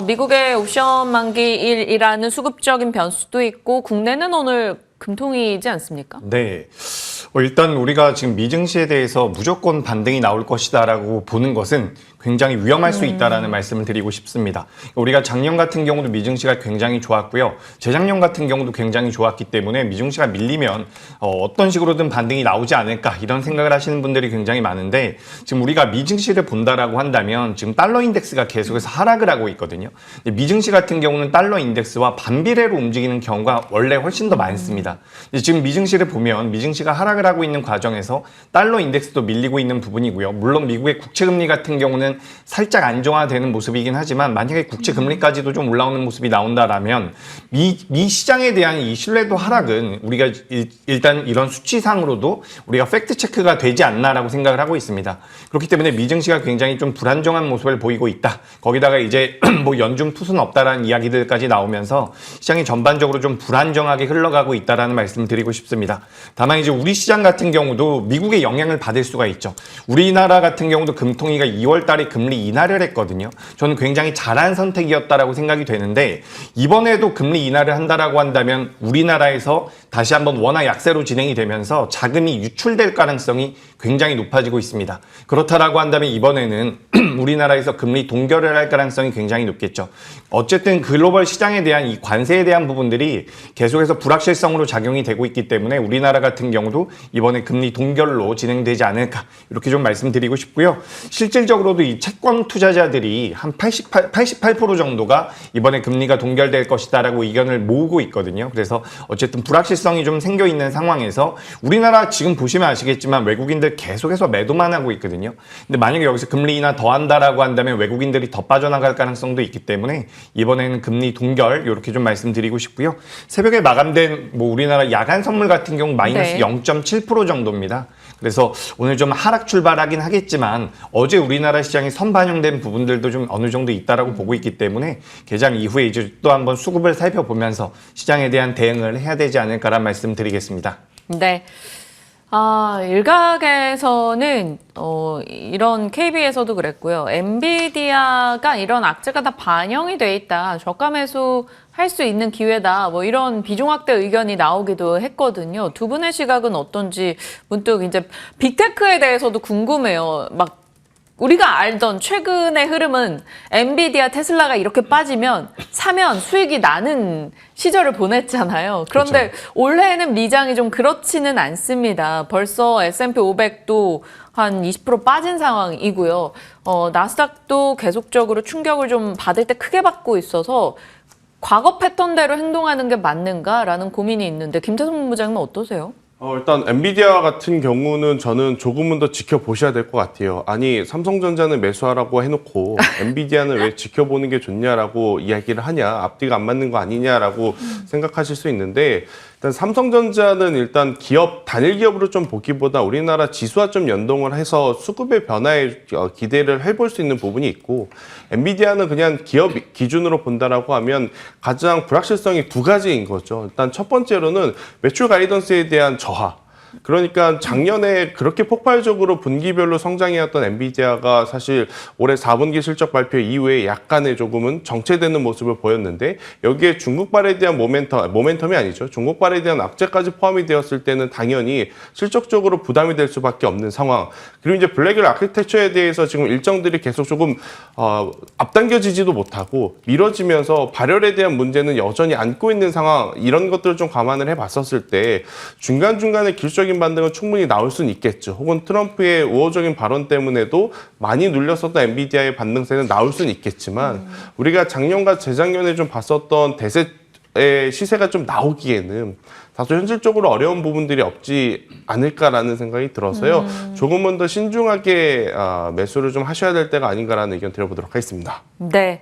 미국의 옵션 만기일이라는 수급적인 변수도 있고 국내는 오늘 금통이지 않습니까? 네. 일단 우리가 지금 미증시에 대해서 무조건 반등이 나올 것이다라고 보는 것은 굉장히 위험할 수 있다라는 말씀을 드리고 싶습니다. 우리가 작년 같은 경우도 미증시가 굉장히 좋았고요. 재작년 같은 경우도 굉장히 좋았기 때문에 미증시가 밀리면 어떤 식으로든 반등이 나오지 않을까 이런 생각을 하시는 분들이 굉장히 많은데 지금 우리가 미증시를 본다라고 한다면 지금 달러 인덱스가 계속해서 하락을 하고 있거든요. 미증시 같은 경우는 달러 인덱스와 반비례로 움직이는 경우가 원래 훨씬 더 많습니다. 지금 미증시를 보면 미증시가 하락을 하고 있는 과정에서 달러 인덱스도 밀리고 있는 부분이고요. 물론 미국의 국채금리 같은 경우는 살짝 안정화되는 모습이긴 하지만 만약에 국채금리까지도 좀 올라오는 모습이 나온다라면 미 시장에 대한 이 신뢰도 하락은 우리가 일단 이런 수치상으로도 우리가 팩트체크가 되지 않나라고 생각을 하고 있습니다. 그렇기 때문에 미증시가 굉장히 좀 불안정한 모습을 보이고 있다. 거기다가 이제 뭐 연중 투수는 없다라는 이야기들까지 나오면서 시장이 전반적으로 좀 불안정하게 흘러가고 있다라는 말씀을 드리고 싶습니다. 다만 이제 우리 시장 같은 경우도 미국의 영향을 받을 수가 있죠. 우리나라 같은 경우도 금통위가 2월 달에 금리 인하를 했거든요. 저는 굉장히 잘한 선택이었다라고 생각이 되는데 이번에도 금리 인하를 한다라고 한다면 우리나라에서 다시 한번 원화 약세로 진행이 되면서 자금이 유출될 가능성이 굉장히 높아지고 있습니다. 그렇다라고 한다면 이번에는 우리나라에서 금리 동결을 할 가능성이 굉장히 높겠죠. 어쨌든 글로벌 시장에 대한 이 관세에 대한 부분들이 계속해서 불확실성으로 작용이 되고 있기 때문에 우리나라 같은 경우도 이번에 금리 동결로 진행되지 않을까 이렇게 좀 말씀드리고 싶고요. 실질적으로도 이 채권 투자자들이 한 88% 정도가 이번에 금리가 동결될 것이다라고 의견을 모으고 있거든요. 그래서 어쨌든 불확실성이 좀 생겨 있는 상황에서 우리나라 지금 보시면 아시겠지만 외국인들 계속해서 매도만 하고 있거든요. 근데 만약에 여기서 금리 인하 더 한다라고 한다면 외국인들이 더 빠져나갈 가능성도 있기 때문에 이번에는 금리 동결 이렇게 좀 말씀드리고 싶고요. 새벽에 마감된 뭐 우리나라 야간 선물 같은 경우 마이너스 0.7% 정도입니다. 그래서 오늘 좀 하락 출발하긴 하겠지만 어제 우리나라 시장이 선반영된 부분들도 좀 어느 정도 있다라고 보고 있기 때문에 개장 이후에 이제 또 한번 수급을 살펴보면서 시장에 대한 대응을 해야 되지 않을까라는 말씀 드리겠습니다. 네. 일각에서는 이런 KB에서도 그랬고요. 엔비디아가 이런 악재가 다 반영이 돼 있다. 저가 매수 할 수 있는 기회다. 뭐 이런 비중확대 의견이 나오기도 했거든요. 두 분의 시각은 어떤지 문득 이제 빅테크에 대해서도 궁금해요. 막 우리가 알던 최근의 흐름은 엔비디아, 테슬라가 이렇게 빠지면 사면 수익이 나는 시절을 보냈잖아요. 그런데 올해는 미장이 좀 그렇지는 않습니다. 벌써 S&P 500도 한 20% 빠진 상황이고요. 나스닥도 계속적으로 충격을 좀 받을 때 크게 받고 있어서 과거 패턴대로 행동하는 게 맞는가라는 고민이 있는데 김태성 본부장님은 어떠세요? 일단 엔비디아 같은 경우는 저는 조금은 더 지켜보셔야 될 것 같아요. 아니 삼성전자는 매수하라고 해놓고 엔비디아는 왜 지켜보는 게 좋냐라고 이야기를 하냐, 앞뒤가 안 맞는 거 아니냐라고 생각하실 수 있는데 일단 삼성전자는 일단 기업 단일 기업으로 좀 보기보다 우리나라 지수와 좀 연동을 해서 수급의 변화에 기대를 해볼 수 있는 부분이 있고 엔비디아는 그냥 기업 기준으로 본다라고 하면 가장 불확실성이 두 가지인 거죠. 일단 첫 번째로는 매출 가이던스에 대한 저하. 그러니까 작년에 그렇게 폭발적으로 분기별로 성장해왔던 엔비디아가 사실 올해 4분기 실적 발표 이후에 약간의 조금은 정체되는 모습을 보였는데 여기에 중국발에 대한 모멘텀이 아니죠. 중국발에 대한 악재까지 포함이 되었을 때는 당연히 실적적으로 부담이 될 수밖에 없는 상황. 그리고 이제 블랙일 아키텍처에 대해서 지금 일정들이 계속 조금 앞당겨지지도 못하고 미뤄지면서 발열에 대한 문제는 여전히 안고 있는 상황. 이런 것들을 좀 감안을 해봤었을 때 중간중간에 기술적인 반등은 충분히 나올 수는 있겠죠. 혹은 트럼프의 우호적인 발언 때문에도 많이 눌렸었던 엔비디아의 반등세는 나올 수는 있겠지만 우리가 작년과 재작년에 좀 봤었던 대세의 시세가 좀 나오기에는 다소 현실적으로 어려운 부분들이 없지 않을까라는 생각이 들어서요. 조금은 더 신중하게 매수를 좀 하셔야 될 때가 아닌가라는 의견 드려보도록 하겠습니다. 네.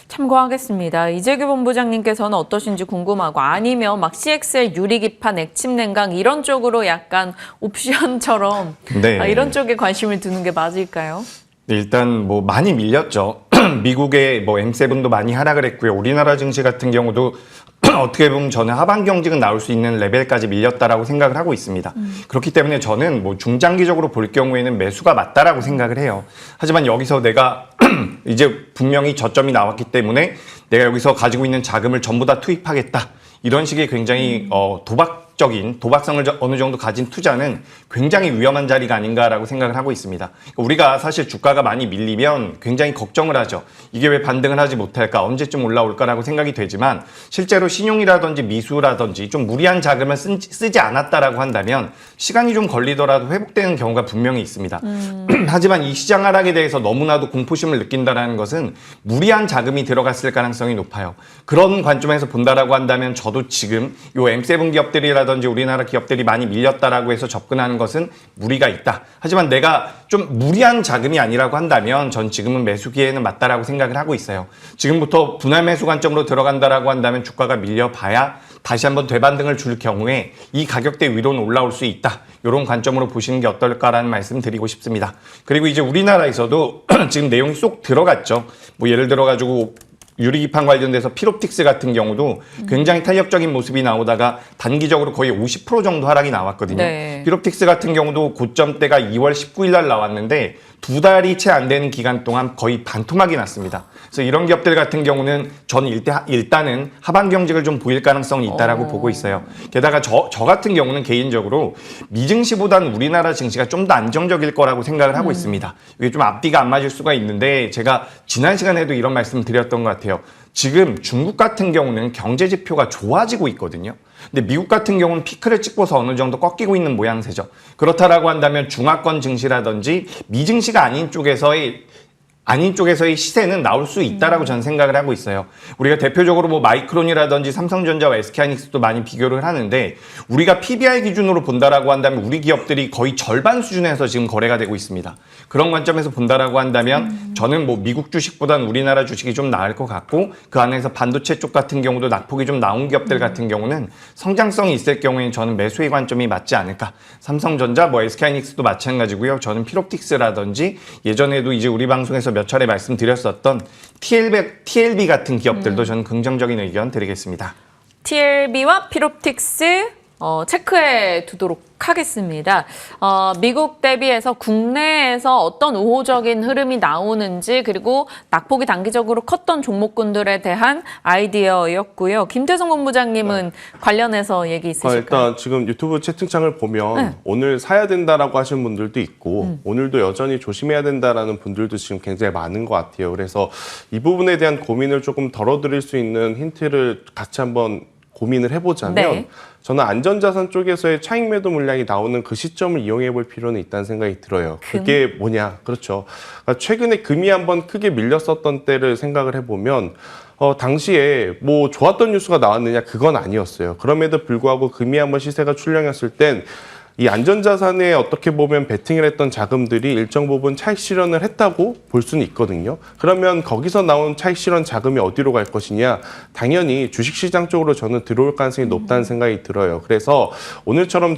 참고하겠습니다. 이재규 본부장님께서는 어떠신지 궁금하고 아니면 막 CXL 유리기판, 액침냉각 이런 쪽으로 약간 옵션처럼 네. 이런 쪽에 관심을 두는 게 맞을까요? 네, 일단 뭐 많이 밀렸죠. 미국의 뭐 M7도 많이 하락을 했고요. 우리나라 증시 같은 경우도 어떻게 보면 저는 하반 경직은 나올 수 있는 레벨까지 밀렸다라고 생각을 하고 있습니다. 그렇기 때문에 저는 뭐 중장기적으로 볼 경우에는 매수가 맞다라고 생각을 해요. 하지만 여기서 내가 이제 분명히 저점이 나왔기 때문에 내가 여기서 가지고 있는 자금을 전부 다 투입하겠다. 이런 식의 굉장히 도박성을 어느 정도 가진 투자는 굉장히 위험한 자리가 아닌가라고 생각을 하고 있습니다. 우리가 사실 주가가 많이 밀리면 굉장히 걱정을 하죠. 이게 왜 반등을 하지 못할까? 언제쯤 올라올까라고 생각이 되지만 실제로 신용이라든지 미수라든지 좀 무리한 자금을 쓰지 않았다라고 한다면 시간이 좀 걸리더라도 회복되는 경우가 분명히 있습니다. 하지만 이 시장 하락에 대해서 너무나도 공포심을 느낀다는 것은 무리한 자금이 들어갔을 가능성이 높아요. 그런 관점에서 본다라고 한다면 저도 지금 요 M7 기업들이라든지 우리나라 기업들이 많이 밀렸다라고 해서 접근하는 것은 무리가 있다. 하지만 내가 좀 무리한 자금이 아니라고 한다면 전 지금은 매수 기회는 맞다라고 생각을 하고 있어요. 지금부터 분할 매수 관점으로 들어간다라고 한다면 주가가 밀려봐야 다시 한번 되반등을 줄 경우에 이 가격대 위로는 올라올 수 있다. 이런 관점으로 보시는 게 어떨까라는 말씀 드리고 싶습니다. 그리고 이제 우리나라에서도 지금 내용이 쏙 들어갔죠. 뭐 예를 들어가지고 유리기판 관련돼서 피롭틱스 같은 경우도 굉장히 탄력적인 모습이 나오다가 단기적으로 거의 50% 정도 하락이 나왔거든요. 네. 피롭틱스 같은 경우도 고점대가 2월 19일 날 나왔는데 2달이 채 안 되는 기간 동안 거의 반토막이 났습니다. 그래서 이런 기업들 같은 경우는 저는 일단은 하반 경직을 좀 보일 가능성이 있다라고 보고 있어요. 게다가 저 같은 경우는 개인적으로 미증시보다는 우리나라 증시가 좀 더 안정적일 거라고 생각을 하고 있습니다. 이게 좀 앞뒤가 안 맞을 수가 있는데 제가 지난 시간에도 이런 말씀 드렸던 것 같아요. 지금 중국 같은 경우는 경제 지표가 좋아지고 있거든요. 근데 미국 같은 경우는 피크를 찍고서 어느 정도 꺾이고 있는 모양새죠. 그렇다라고 한다면 중화권 증시라든지 미증시가 아닌 쪽에서의 시세는 나올 수 있다라고 저는 생각을 하고 있어요. 우리가 대표적으로 뭐 마이크론이라든지 삼성전자와 SK하이닉스도 많이 비교를 하는데 우리가 PBR 기준으로 본다라고 한다면 우리 기업들이 거의 절반 수준에서 지금 거래가 되고 있습니다. 그런 관점에서 본다라고 한다면 저는 뭐 미국 주식보다는 우리나라 주식이 좀 나을 것 같고 그 안에서 반도체 쪽 같은 경우도 낙폭이 좀 나온 기업들 같은 경우는 성장성이 있을 경우에는 저는 매수의 관점이 맞지 않을까. 삼성전자, 뭐 SK하이닉스도 마찬가지고요. 저는 피롭틱스라든지 예전에도 이제 우리 방송에서 몇 차례 말씀드렸었던 TLB 같은 기업들도 저는 긍정적인 의견 드리겠습니다. TLB와 피롭틱스 체크해 두도록 하겠습니다. 미국 대비해서 국내에서 어떤 우호적인 흐름이 나오는지 그리고 낙폭이 단기적으로 컸던 종목군들에 대한 아이디어였고요. 김태성 본부장님은 관련해서 얘기 있으실까요? 일단 지금 유튜브 채팅창을 보면 오늘 사야 된다라고 하시는 분들도 있고 오늘도 여전히 조심해야 된다라는 분들도 지금 굉장히 많은 것 같아요. 그래서 이 부분에 대한 고민을 조금 덜어드릴 수 있는 힌트를 같이 한번 고민을 해보자면 네. 저는 안전자산 쪽에서의 차익 매도 물량이 나오는 그 시점을 이용해 볼 필요는 있다는 생각이 들어요. 그게 뭐냐? 그렇죠. 그러니까 최근에 금이 한번 크게 밀렸었던 때를 생각을 해보면 당시에 뭐 좋았던 뉴스가 나왔느냐? 그건 아니었어요. 그럼에도 불구하고 금이 한번 시세가 출렁였을 땐 이 안전자산에 어떻게 보면 베팅을 했던 자금들이 일정 부분 차익 실현을 했다고 볼 수는 있거든요. 그러면 거기서 나온 차익 실현 자금이 어디로 갈 것이냐? 당연히 주식시장 쪽으로 저는 들어올 가능성이 높다는 생각이 들어요. 그래서 오늘처럼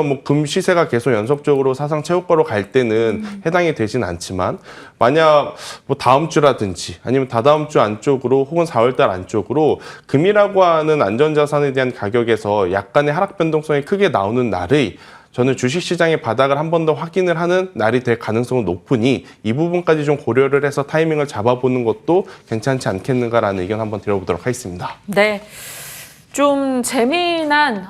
뭐 금 시세가 계속 연속적으로 사상 최고가로 갈 때는 해당이 되진 않지만 만약 뭐 다음 주라든지 아니면 다다음 주 안쪽으로 혹은 4월 달 안쪽으로 금이라고 하는 안전자산에 대한 가격에서 약간의 하락 변동성이 크게 나오는 날을 저는 주식시장의 바닥을 한 번 더 확인을 하는 날이 될 가능성은 높으니 이 부분까지 좀 고려를 해서 타이밍을 잡아보는 것도 괜찮지 않겠는가라는 의견 한번 드려보도록 하겠습니다. 네. 좀 재미난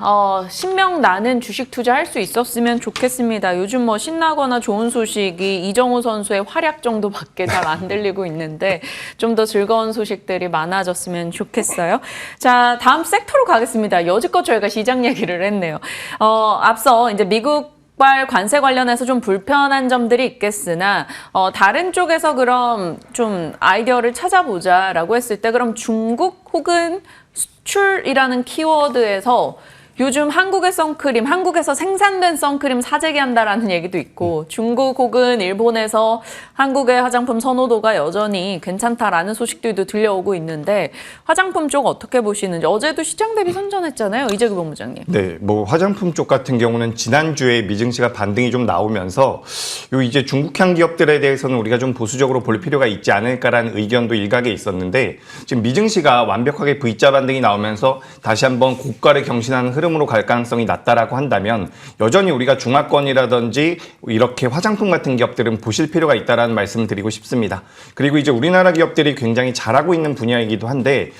신명 나는 주식 투자할 수 있었으면 좋겠습니다. 요즘 뭐 신나거나 좋은 소식이 이정우 선수의 활약 정도밖에 잘 안 들리고 있는데 좀 더 즐거운 소식들이 많아졌으면 좋겠어요. 자, 다음 섹터로 가겠습니다. 여지껏 저희가 시장 얘기를 했네요. 앞서 이제 미국 관세 관련해서 좀 불편한 점들이 있겠으나 다른 쪽에서 그럼 좀 아이디어를 찾아보자라고 했을 때 그럼 중국 혹은 수출이라는 키워드에서 요즘 한국의 선크림, 한국에서 생산된 선크림 사재기 한다라는 얘기도 있고 중국 혹은 일본에서 한국의 화장품 선호도가 여전히 괜찮다라는 소식들도 들려오고 있는데 화장품 쪽 어떻게 보시는지 어제도 시장 대비 선전했잖아요. 이재규 본부장님. 네, 뭐 화장품 쪽 같은 경우는 지난주에 미증시가 반등이 좀 나오면서 이제 중국향 기업들에 대해서는 우리가 좀 보수적으로 볼 필요가 있지 않을까라는 의견도 일각에 있었는데 지금 미증시가 완벽하게 V자 반등이 나오면서 다시 한번 고가를 경신하는 흐름으로 갈 가능성이 낮다라고 한다면 여전히 우리가 중화권이라든지 이렇게 화장품 같은 기업들은 보실 필요가 있다라는 말씀을 드리고 싶습니다. 그리고 이제 우리나라 기업들이 굉장히 잘하고 있는 분야이기도 한데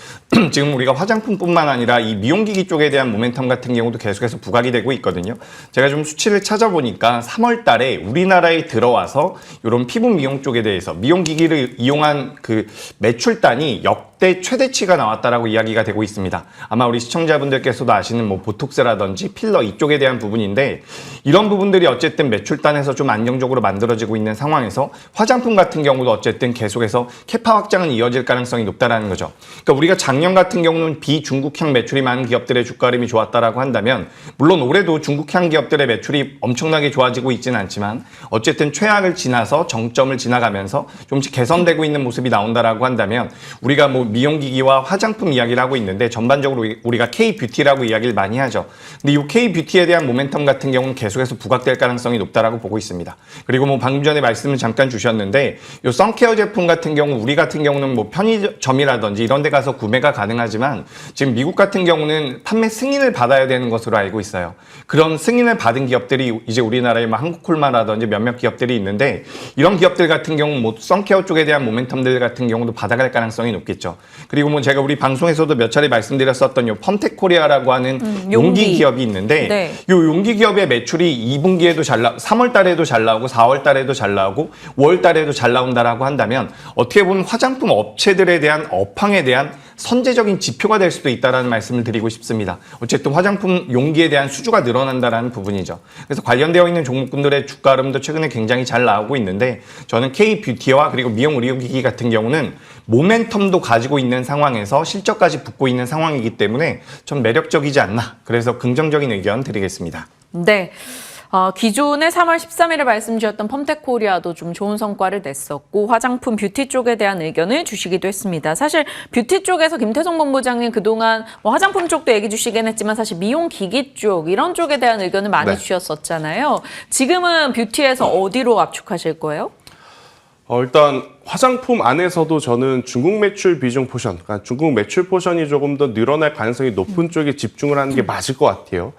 지금 우리가 화장품뿐만 아니라 이 미용기기 쪽에 대한 모멘텀 같은 경우도 계속해서 부각이 되고 있거든요. 제가 좀 수치를 찾아보니까 3월 달에 우리나라에 들어와서 이런 피부 미용 쪽에 대해서 미용기기를 이용한 그 매출단이 역대 최대치가 나왔다라고 이야기가 되고 있습니다. 아마 우리 시청자분들께서도 아시는 뭐 보톡스라든지 필러 이쪽에 대한 부분인데 이런 부분들이 어쨌든 매출단에서 좀 안정적으로 만들어지고 있는 상황에서 화장품 같은 경우도 어쨌든 계속해서 캐파 확장은 이어질 가능성이 높다라는 거죠. 그러니까 우리가 작년 같은 경우는 비중국향 매출이 많은 기업들의 주가 흐름이 좋았다라고 한다면 물론 올해도 중국향 기업들의 매출이 엄청나게 좋아지고 있지는 않지만 어쨌든 최악을 지나서 정점을 지나가면서 좀씩 개선되고 있는 모습이 나온다라고 한다면 우리가 뭐 미용기기와 화장품 이야기를 하고 있는데 전반적으로 우리가 K-뷰티라고 이야기를 많이 하죠. 근데 이 K-뷰티에 대한 모멘텀 같은 경우는 계속해서 부각될 가능성이 높다라고 보고 있습니다. 그리고 뭐 방금 전에 말씀을 잠깐 주셨는데 이 선케어 제품 같은 경우 우리 같은 경우는 뭐 편의점이라든지 이런 데 가서 구매가 가능하지만 지금 미국 같은 경우는 판매 승인을 받아야 되는 것으로 알고 있어요. 그런 승인을 받은 기업들이 이제 우리나라에 뭐 한국콜마라든지 몇몇 기업들이 있는데 이런 기업들 같은 경우 뭐 선케어 쪽에 대한 모멘텀들 같은 경우도 받아갈 가능성이 높겠죠. 그리고 뭐 제가 우리 방송에서도 몇 차례 말씀드렸었던 요 펌텍코리아라고 하는 용기 기업이 있는데 네. 요 용기 기업의 매출이 2분기에도 3월 달에도 잘 나오고 4월 달에도 잘 나오고 5월 달에도 잘 나온다라고 한다면 어떻게 보면 화장품 업체들에 대한 업황에 대한 선제적인 지표가 될 수도 있다는 말씀을 드리고 싶습니다. 어쨌든 화장품 용기에 대한 수주가 늘어난다는 부분이죠. 그래서 관련되어 있는 종목군들의 주가 흐름도 최근에 굉장히 잘 나오고 있는데 저는 K-뷰티와 그리고 미용 의료기기 같은 경우는 모멘텀도 가지고 있는 상황에서 실적까지 붙고 있는 상황이기 때문에 좀 매력적이지 않나. 그래서 긍정적인 의견 드리겠습니다. 네. 기존에 3월 13일에 말씀 주셨던 펌텍코리아도 좀 좋은 성과를 냈었고 화장품 뷰티 쪽에 대한 의견을 주시기도 했습니다. 사실 뷰티 쪽에서 김태성 본부장님 그동안 뭐 화장품 쪽도 얘기 주시긴 했지만 사실 미용 기기 쪽 이런 쪽에 대한 의견을 많이 주셨었잖아요. 지금은 뷰티에서 어디로 압축하실 거예요? 일단 화장품 안에서도 저는 중국 매출 비중 포션, 그러니까 중국 매출 포션이 조금 더 늘어날 가능성이 높은 쪽에 집중을 하는 게 맞을 것 같아요.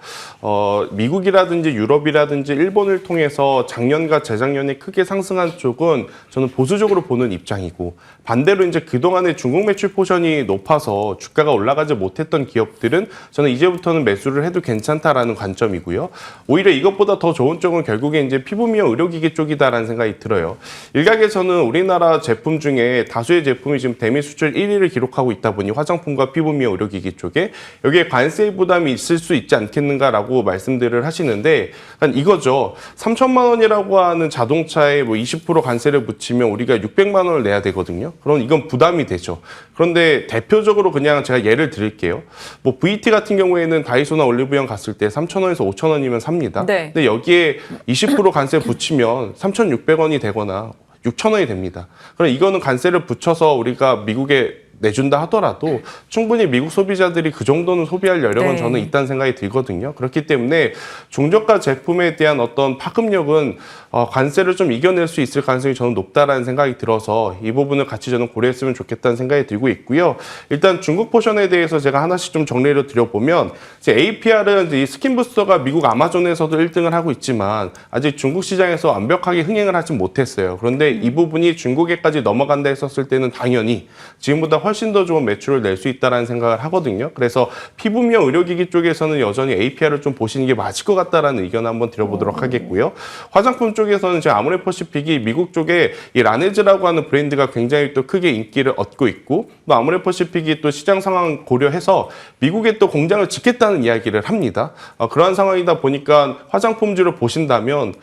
미국이라든지 유럽이라든지 일본을 통해서 작년과 재작년에 크게 상승한 쪽은 저는 보수적으로 보는 입장이고, 반대로 이제 그동안에 중국 매출 포션이 높아서 주가가 올라가지 못했던 기업들은 저는 이제부터는 매수를 해도 괜찮다라는 관점이고요. 오히려 이것보다 더 좋은 쪽은 결국에 이제 피부 미용 의료기기 쪽이다라는 생각이 들어요. 일각에서는 우리나라 제품 중에 다수의 제품이 지금 대미 수출 1위를 기록하고 있다 보니 화장품과 피부 미용 의료기기 쪽에 여기에 관세 부담이 있을 수 있지 않겠는가라고 말씀들을 하시는데, 이거죠. 3천만 원이라고 하는 자동차에 뭐 20% 관세를 붙이면 우리가 600만 원을 내야 되거든요. 그럼 이건 부담이 되죠. 그런데 대표적으로 그냥 제가 예를 드릴게요. 뭐 VT 같은 경우에는 다이소나 올리브영 갔을 때 3,000원에서 5,000원이면 삽니다. 네. 근데 여기에 20% 관세 붙이면 3,600원이 되거나 6,000원이 됩니다. 그럼 이거는 관세를 붙여서 우리가 미국에 내준다 하더라도 충분히 미국 소비자들이 그 정도는 소비할 여력은 네. 저는 있다는 생각이 들거든요. 그렇기 때문에 중저가 제품에 대한 어떤 파급력은 관세를 좀 이겨낼 수 있을 가능성이 저는 높다라는 생각이 들어서 이 부분을 같이 저는 고려했으면 좋겠다는 생각이 들고 있고요. 일단 중국 포션에 대해서 제가 하나씩 좀 정리를 드려보면, 이제 APR은 이제 이 스킨부스터가 미국 아마존에서도 1등을 하고 있지만 아직 중국 시장에서 완벽하게 흥행을 하지 못했어요. 그런데 이 부분이 중국에까지 넘어간다 했었을 때는 당연히 지금보다 훨씬 더 좋은 매출을 낼 수 있다는 생각을 하거든요. 그래서 피부 미용 의료기기 쪽에서는 여전히 APR을 좀 보시는 게 맞을 것 같다라는 의견 한번 드려보도록 하겠고요. 화장품 쪽에서는 지금 아모레퍼시픽이 미국 쪽에 이 라네즈라고 하는 브랜드가 굉장히 또 크게 인기를 얻고 있고, 또 아모레퍼시픽이 또 시장 상황 고려해서 미국에 또 공장을 짓겠다는 이야기를 합니다. 그러한 상황이다 보니까 화장품주를 보신다면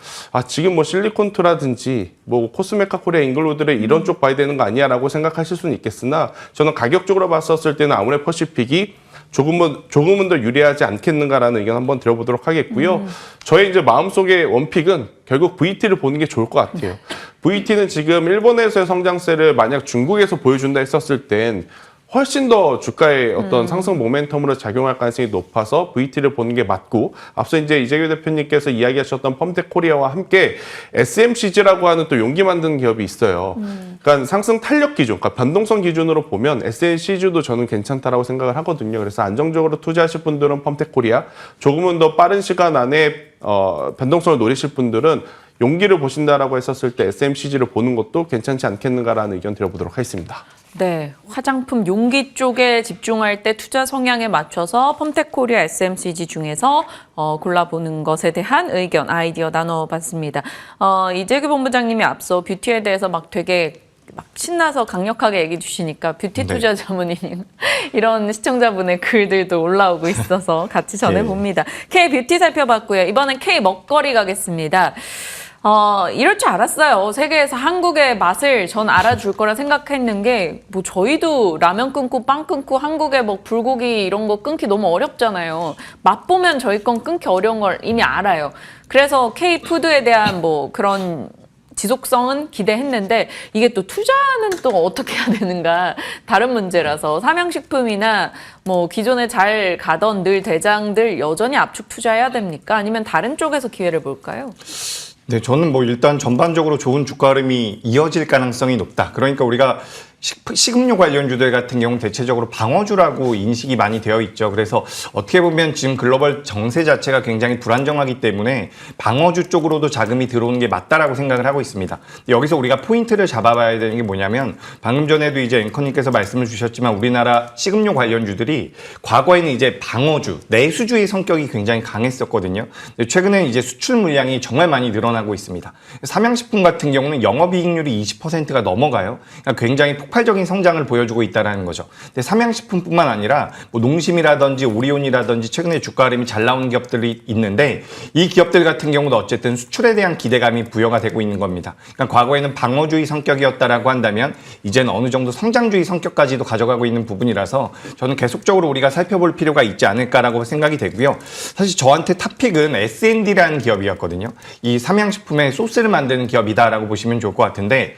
지금 뭐 실리콘투라든지 뭐 코스메카 코리아 잉글로드의 이런 쪽 봐야 되는 거 아니야라고 생각하실 수는 있겠으나, 저는 가격적으로 봤었을 때는 아모레퍼시픽이 조금은 더 유리하지 않겠는가라는 의견 한번 드려보도록 하겠고요. 저의 이제 마음속의 원픽은 결국 VT를 보는 게 좋을 것 같아요. VT는 지금 일본에서의 성장세를 만약 중국에서 보여준다 했었을 땐 훨씬 더 주가의 어떤 상승 모멘텀으로 작용할 가능성이 높아서 VT를 보는 게 맞고, 앞서 이제 이재규 대표님께서 이야기하셨던 펌텍 코리아와 함께 SMCG라고 하는 또 용기 만드는 기업이 있어요. 그러니까 상승 탄력 기준, 그러니까 변동성 기준으로 보면 SMCG도 저는 괜찮다라고 생각을 하거든요. 그래서 안정적으로 투자하실 분들은 펌텍 코리아, 조금은 더 빠른 시간 안에 변동성을 노리실 분들은 용기를 보신다라고 했었을 때 SMCG를 보는 것도 괜찮지 않겠는가라는 의견 드려보도록 하겠습니다. 네, 화장품 용기 쪽에 집중할 때 투자 성향에 맞춰서 펌텍 코리아 SMCG 중에서 골라보는 것에 대한 의견, 아이디어 나눠봤습니다. 이재규 본부장님이 앞서 뷰티에 대해서 막 되게 신나서 강력하게 얘기해 주시니까 뷰티 투자 전문인 이런 시청자분의 글들도 올라오고 있어서 같이 전해봅니다. K-뷰티 살펴봤고요. 이번엔 K-먹거리 가겠습니다. 이럴 줄 알았어요. 세계에서 한국의 맛을 전 알아줄 거라 생각했는 게, 뭐 저희도 라면 끊고 빵 끊고 한국의 뭐 불고기 이런 거 끊기 너무 어렵잖아요. 맛보면 저희 건 끊기 어려운 걸 이미 알아요. 그래서 K푸드에 대한 뭐 그런 지속성은 기대했는데, 이게 또 투자는 또 어떻게 해야 되는가 다른 문제라서, 삼양식품이나 뭐 기존에 잘 가던 늘 대장들 여전히 압축 투자해야 됩니까? 아니면 다른 쪽에서 기회를 볼까요? 네, 저는 뭐 일단 전반적으로 좋은 주가 흐름이 이어질 가능성이 높다. 그러니까 우리가 식음료 관련주들 같은 경우는 대체적으로 방어주라고 인식이 많이 되어 있죠. 그래서 어떻게 보면 지금 글로벌 정세 자체가 굉장히 불안정하기 때문에 방어주 쪽으로도 자금이 들어오는 게 맞다라고 생각을 하고 있습니다. 여기서 우리가 포인트를 잡아봐야 되는 게 뭐냐면, 방금 전에도 이제 앵커님께서 말씀을 주셨지만 우리나라 식음료 관련주들이 과거에는 이제 방어주, 내수주의 성격이 굉장히 강했었거든요. 근데 최근에 이제 수출 물량이 정말 많이 늘어나고 있습니다. 삼양식품 같은 경우는 영업이익률이 20%가 넘어가요. 그러니까 굉장히 폭발적인 성장을 보여주고 있다는 거죠. 근데 삼양식품뿐만 아니라 뭐 농심이라든지 오리온이라든지 최근에 주가 흐름이 잘 나오는 기업들이 있는데, 이 기업들 같은 경우도 어쨌든 수출에 대한 기대감이 부여가 되고 있는 겁니다. 그러니까 과거에는 방어주의 성격이었다라고 한다면 이제는 어느 정도 성장주의 성격까지도 가져가고 있는 부분이라서 저는 계속적으로 우리가 살펴볼 필요가 있지 않을까라고 생각이 되고요. 사실 저한테 탑픽은 S&D라는 기업이었거든요. 이 삼양식품의 소스를 만드는 기업이다라고 보시면 좋을 것 같은데,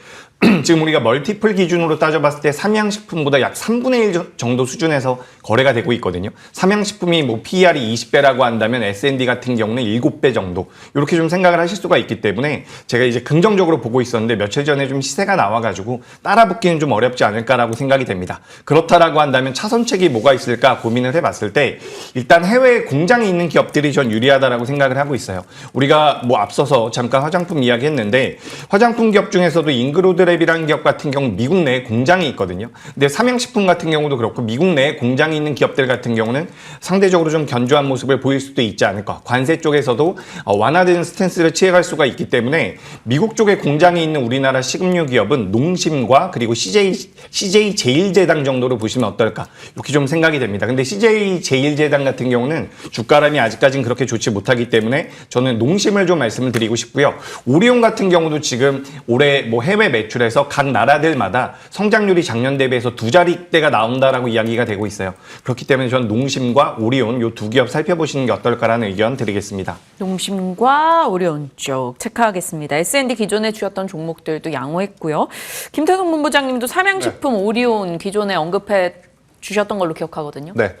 지금 우리가 멀티플 기준으로 따져봤을 때 삼양식품보다 약 3분의 1 정도 수준에서 거래가 되고 있거든요. 삼양식품이 뭐 PER이 20배라고 한다면 S&D 같은 경우는 7배 정도 이렇게 좀 생각을 하실 수가 있기 때문에 제가 이제 긍정적으로 보고 있었는데 며칠 전에 좀 시세가 나와가지고 따라붙기는 좀 어렵지 않을까라고 생각이 됩니다. 그렇다라고 한다면 차선책이 뭐가 있을까 고민을 해봤을 때 일단 해외에 공장이 있는 기업들이 전 유리하다라고 생각을 하고 있어요. 우리가 뭐 앞서서 잠깐 화장품 이야기했는데 화장품 기업 중에서도 잉그로드랩이라는 기업 같은 경우 미국 내에 공장이 있거든요. 근데 삼양식품 같은 경우도 그렇고 미국 내에 공장이 있는 기업들 같은 경우는 상대적으로 좀 견조한 모습을 보일 수도 있지 않을까. 관세 쪽에서도 완화되는 스탠스를 취해갈 수가 있기 때문에 미국 쪽에 공장이 있는 우리나라 식음료 기업은 농심과 그리고 CJ 제일제당 정도로 보시면 어떨까 이렇게 좀 생각이 됩니다. 근데 CJ 제일제당 같은 경우는 주가람이 아직까지는 그렇게 좋지 못하기 때문에 저는 농심을 좀 말씀을 드리고 싶고요. 오리온 같은 경우도 지금 올해 뭐 해외 매출에서 각 나라들마다 성장률이 작년 대비해서 2자릿대가 나온다라고 이야기가 되고 있어요. 그렇기 때문에 저는 농심과 오리온 이 두 기업 살펴보시는 게 어떨까라는 의견 드리겠습니다. 농심과 오리온 쪽 체크하겠습니다. S&D 기존에 주셨던 종목들도 양호했고요. 김태성 본부장님도 삼양식품, 오리온 기존에 언급해 주셨던 걸로 기억하거든요. 네.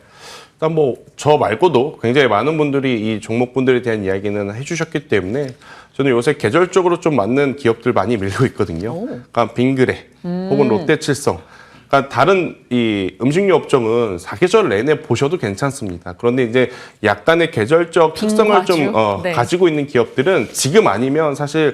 일단 뭐 저 말고도 굉장히 많은 분들이 이 종목분들에 대한 이야기는 해주셨기 때문에 저는 요새 계절적으로 좀 맞는 기업들 많이 밀고 있거든요. 그러니까 빙그레 혹은 롯데칠성. 그러니까 다른 이 음식료 업종은 사계절 내내 보셔도 괜찮습니다. 그런데 이제 약간의 계절적 특성을 좀 네. 가지고 있는 기업들은 지금 아니면 사실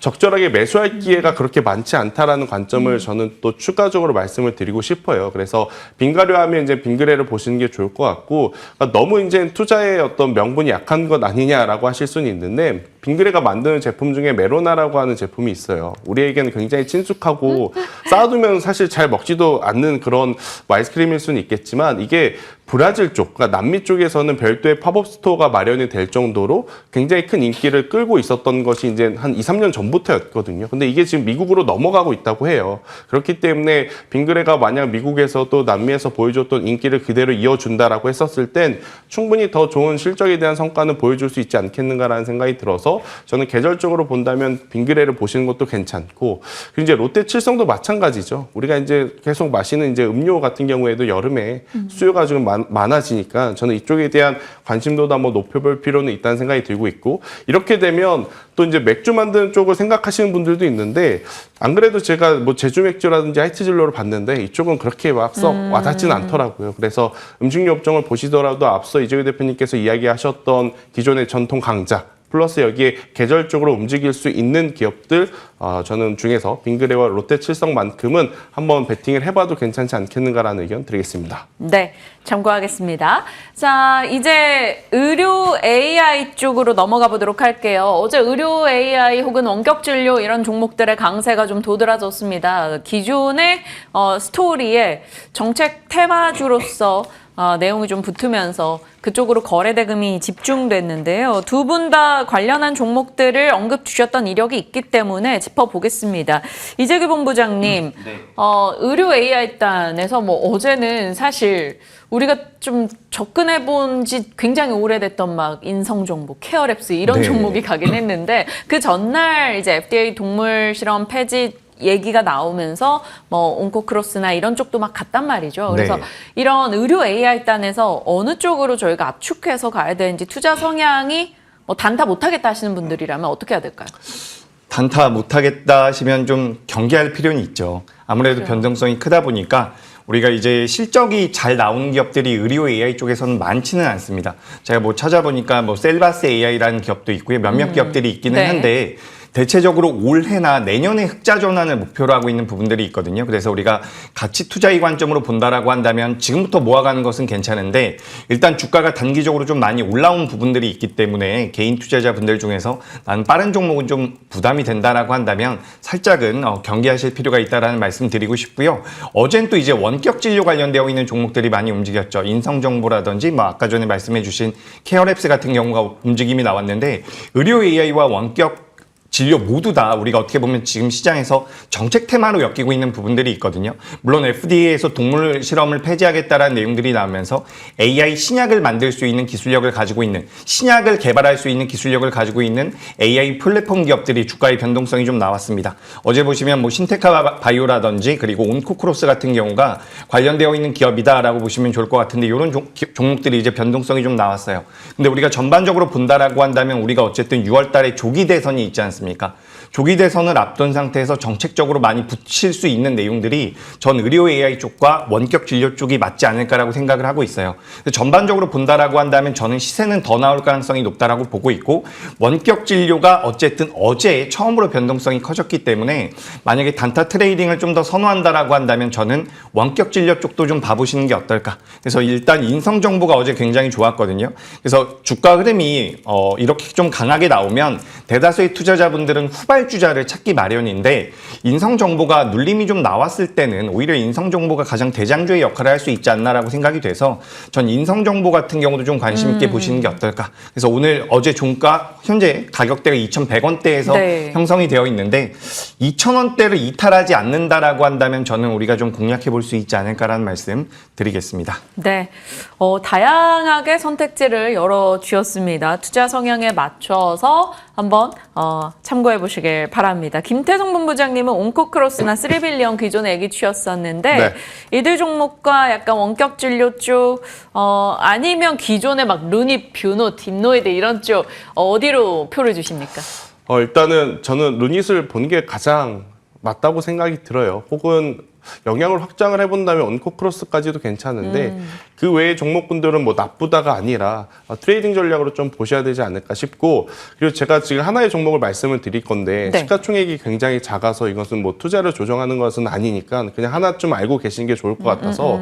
적절하게 매수할 기회가 그렇게 많지 않다라는 관점을 저는 또 추가적으로 말씀을 드리고 싶어요. 그래서 빙가류 하면 이제 빙그레를 보시는 게 좋을 것 같고, 그러니까 너무 이제 투자의 어떤 명분이 약한 것 아니냐라고 하실 수는 있는데, 빙그레가 만드는 제품 중에 메로나라고 하는 제품이 있어요. 우리에게는 굉장히 친숙하고 쌓아두면 사실 잘 먹지도 않는 그런 아이스크림일 수는 있겠지만, 이게 브라질 쪽, 그러니까 남미 쪽에서는 별도의 팝업 스토어가 마련이 될 정도로 굉장히 큰 인기를 끌고 있었던 것이 이제 한 2, 3년 전부터였거든요. 근데 이게 지금 미국으로 넘어가고 있다고 해요. 그렇기 때문에 빙그레가 만약 미국에서 또 남미에서 보여줬던 인기를 그대로 이어준다라고 했었을 땐 충분히 더 좋은 실적에 대한 성과는 보여줄 수 있지 않겠는가라는 생각이 들어서 저는 계절적으로 본다면 빙그레를 보시는 것도 괜찮고, 그리고 이제 롯데칠성도 마찬가지죠. 우리가 이제 계속 마시는 이제 음료 같은 경우에도 여름에 수요가 지금 많아지니까 저는 이쪽에 대한 관심도도 한번 높여볼 필요는 있다는 생각이 들고 있고, 이렇게 되면 또 이제 맥주 만드는 쪽을 생각하시는 분들도 있는데, 안 그래도 제가 뭐 제주 맥주라든지 하이트진로를 봤는데 이쪽은 그렇게 막 썩 와닿지는 않더라고요. 그래서 음식료 업종을 보시더라도 앞서 이재규 대표님께서 이야기하셨던 기존의 전통 강자 플러스 여기에 계절적으로 움직일 수 있는 기업들, 저는 중에서 빙그레와 롯데칠성만큼은 한번 베팅을 해봐도 괜찮지 않겠는가라는 의견 드리겠습니다. 네, 참고하겠습니다. 자, 이제 의료 AI 쪽으로 넘어가 보도록 할게요. 어제 의료 AI 혹은 원격 진료 이런 종목들의 강세가 좀 도드라졌습니다. 기존의 스토리에 정책 테마주로서 내용이 좀 붙으면서 그쪽으로 거래 대금이 집중됐는데요. 두 분 다 관련한 종목들을 언급 주셨던 이력이 있기 때문에 짚어보겠습니다. 이재규 본부장님, 의료 AI단에서 뭐 어제는 사실 우리가 좀 접근해 본 지 굉장히 오래됐던 막 인성정보, 케어랩스 이런 네. 종목이 가긴 했는데 그 전날 이제 FDA 동물 실험 폐지 얘기가 나오면서 뭐 온코크로스나 이런 쪽도 막 갔단 말이죠. 그래서 네. 이런 의료 AI단에서 어느 쪽으로 저희가 압축해서 가야 되는지, 투자 성향이 뭐 단타 못하겠다 하시는 분들이라면 어떻게 해야 될까요? 단타 못하겠다 하시면 좀 경계할 필요는 있죠. 아무래도 변동성이 크다 보니까 우리가 이제 실적이 잘 나오는 기업들이 의료 AI 쪽에서는 많지는 않습니다. 제가 뭐 찾아보니까 뭐 셀바스 AI라는 기업도 있고요. 몇몇 기업들이 있기는 네. 한데 대체적으로 올해나 내년에 흑자 전환을 목표로 하고 있는 부분들이 있거든요. 그래서 우리가 가치 투자의 관점으로 본다라고 한다면 지금부터 모아가는 것은 괜찮은데, 일단 주가가 단기적으로 좀 많이 올라온 부분들이 있기 때문에 개인 투자자분들 중에서 나는 빠른 종목은 좀 부담이 된다라고 한다면 살짝은 경계하실 필요가 있다라는 말씀 드리고 싶고요. 어젠 또 이제 원격 진료 관련되어 있는 종목들이 많이 움직였죠. 인성정보라든지 뭐 아까 전에 말씀해 주신 케어랩스 같은 경우가 움직임이 나왔는데, 의료 AI와 원격 진료 모두 다 우리가 어떻게 보면 지금 시장에서 정책 테마로 엮이고 있는 부분들이 있거든요. 물론 FDA에서 동물 실험을 폐지하겠다라는 내용들이 나오면서 AI 신약을 만들 수 있는 기술력을 가지고 있는, 신약을 개발할 수 있는 기술력을 가지고 있는 AI 플랫폼 기업들이 주가의 변동성이 좀 나왔습니다. 어제 보시면 뭐 신테카 바이오라든지 그리고 온코크로스 같은 경우가 관련되어 있는 기업이다라고 보시면 좋을 것 같은데, 이런 종목들이 이제 변동성이 좀 나왔어요. 근데 우리가 전반적으로 본다라고 한다면 우리가 어쨌든 6월 달에 조기 대선이 있지 않습니까? 조기 대선을 앞둔 상태에서 정책적으로 많이 붙일 수 있는 내용들이 전 의료 AI 쪽과 원격 진료 쪽이 맞지 않을까라고 생각을 하고 있어요. 전반적으로 본다라고 한다면 저는 시세는 더 나올 가능성이 높다라고 보고 있고, 원격 진료가 어쨌든 어제 처음으로 변동성이 커졌기 때문에 만약에 단타 트레이딩을 좀 더 선호한다라고 한다면 저는 원격 진료 쪽도 좀 봐보시는 게 어떨까. 그래서 일단 인성 정보가 어제 굉장히 좋았거든요. 그래서 주가 흐름이 이렇게 좀 강하게 나오면 대다수의 투자자분들은 후발주자를 찾기 마련인데, 인성 정보가 눌림이 좀 나왔을 때는 오히려 인성 정보가 가장 대장주의 역할을 할 수 있지 않나라고 생각이 돼서 전 인성 정보 같은 경우도 좀 관심 있게 보시는 게 어떨까. 그래서 어제 종가 현재 가격대가 2,100원대에서 네. 형성이 되어 있는데 2,000원대를 이탈하지 않는다라고 한다면 저는 우리가 좀 공략해 볼 수 있지 않을까라는 말씀 드리겠습니다. 네, 다양하게 선택지를 열어주었습니다. 투자 성향에 맞춰서 한번 참고해 보시길 바랍니다. 김태성 본부장님은 온코크로스나 3빌리언 기존에 얘기 주셨었는데 네. 이들 종목과 약간 원격 진료 쪽 아니면 기존에 막 루닛, 뷰노, 딥노이드 이런 쪽 어디로 표를 주십니까? 일단은 저는 루닛을 보는 게 가장 맞다고 생각이 들어요. 혹은 영향을 확장을 해본다면 온코크로스까지도 괜찮은데 그 외의 종목군들은 뭐 나쁘다가 아니라 트레이딩 전략으로 좀 보셔야 되지 않을까 싶고, 그리고 제가 지금 하나의 종목을 말씀을 드릴 건데 네. 시가총액이 굉장히 작아서 이것은 뭐 투자를 조정하는 것은 아니니까 그냥 하나 좀 알고 계시는 게 좋을 것 같아서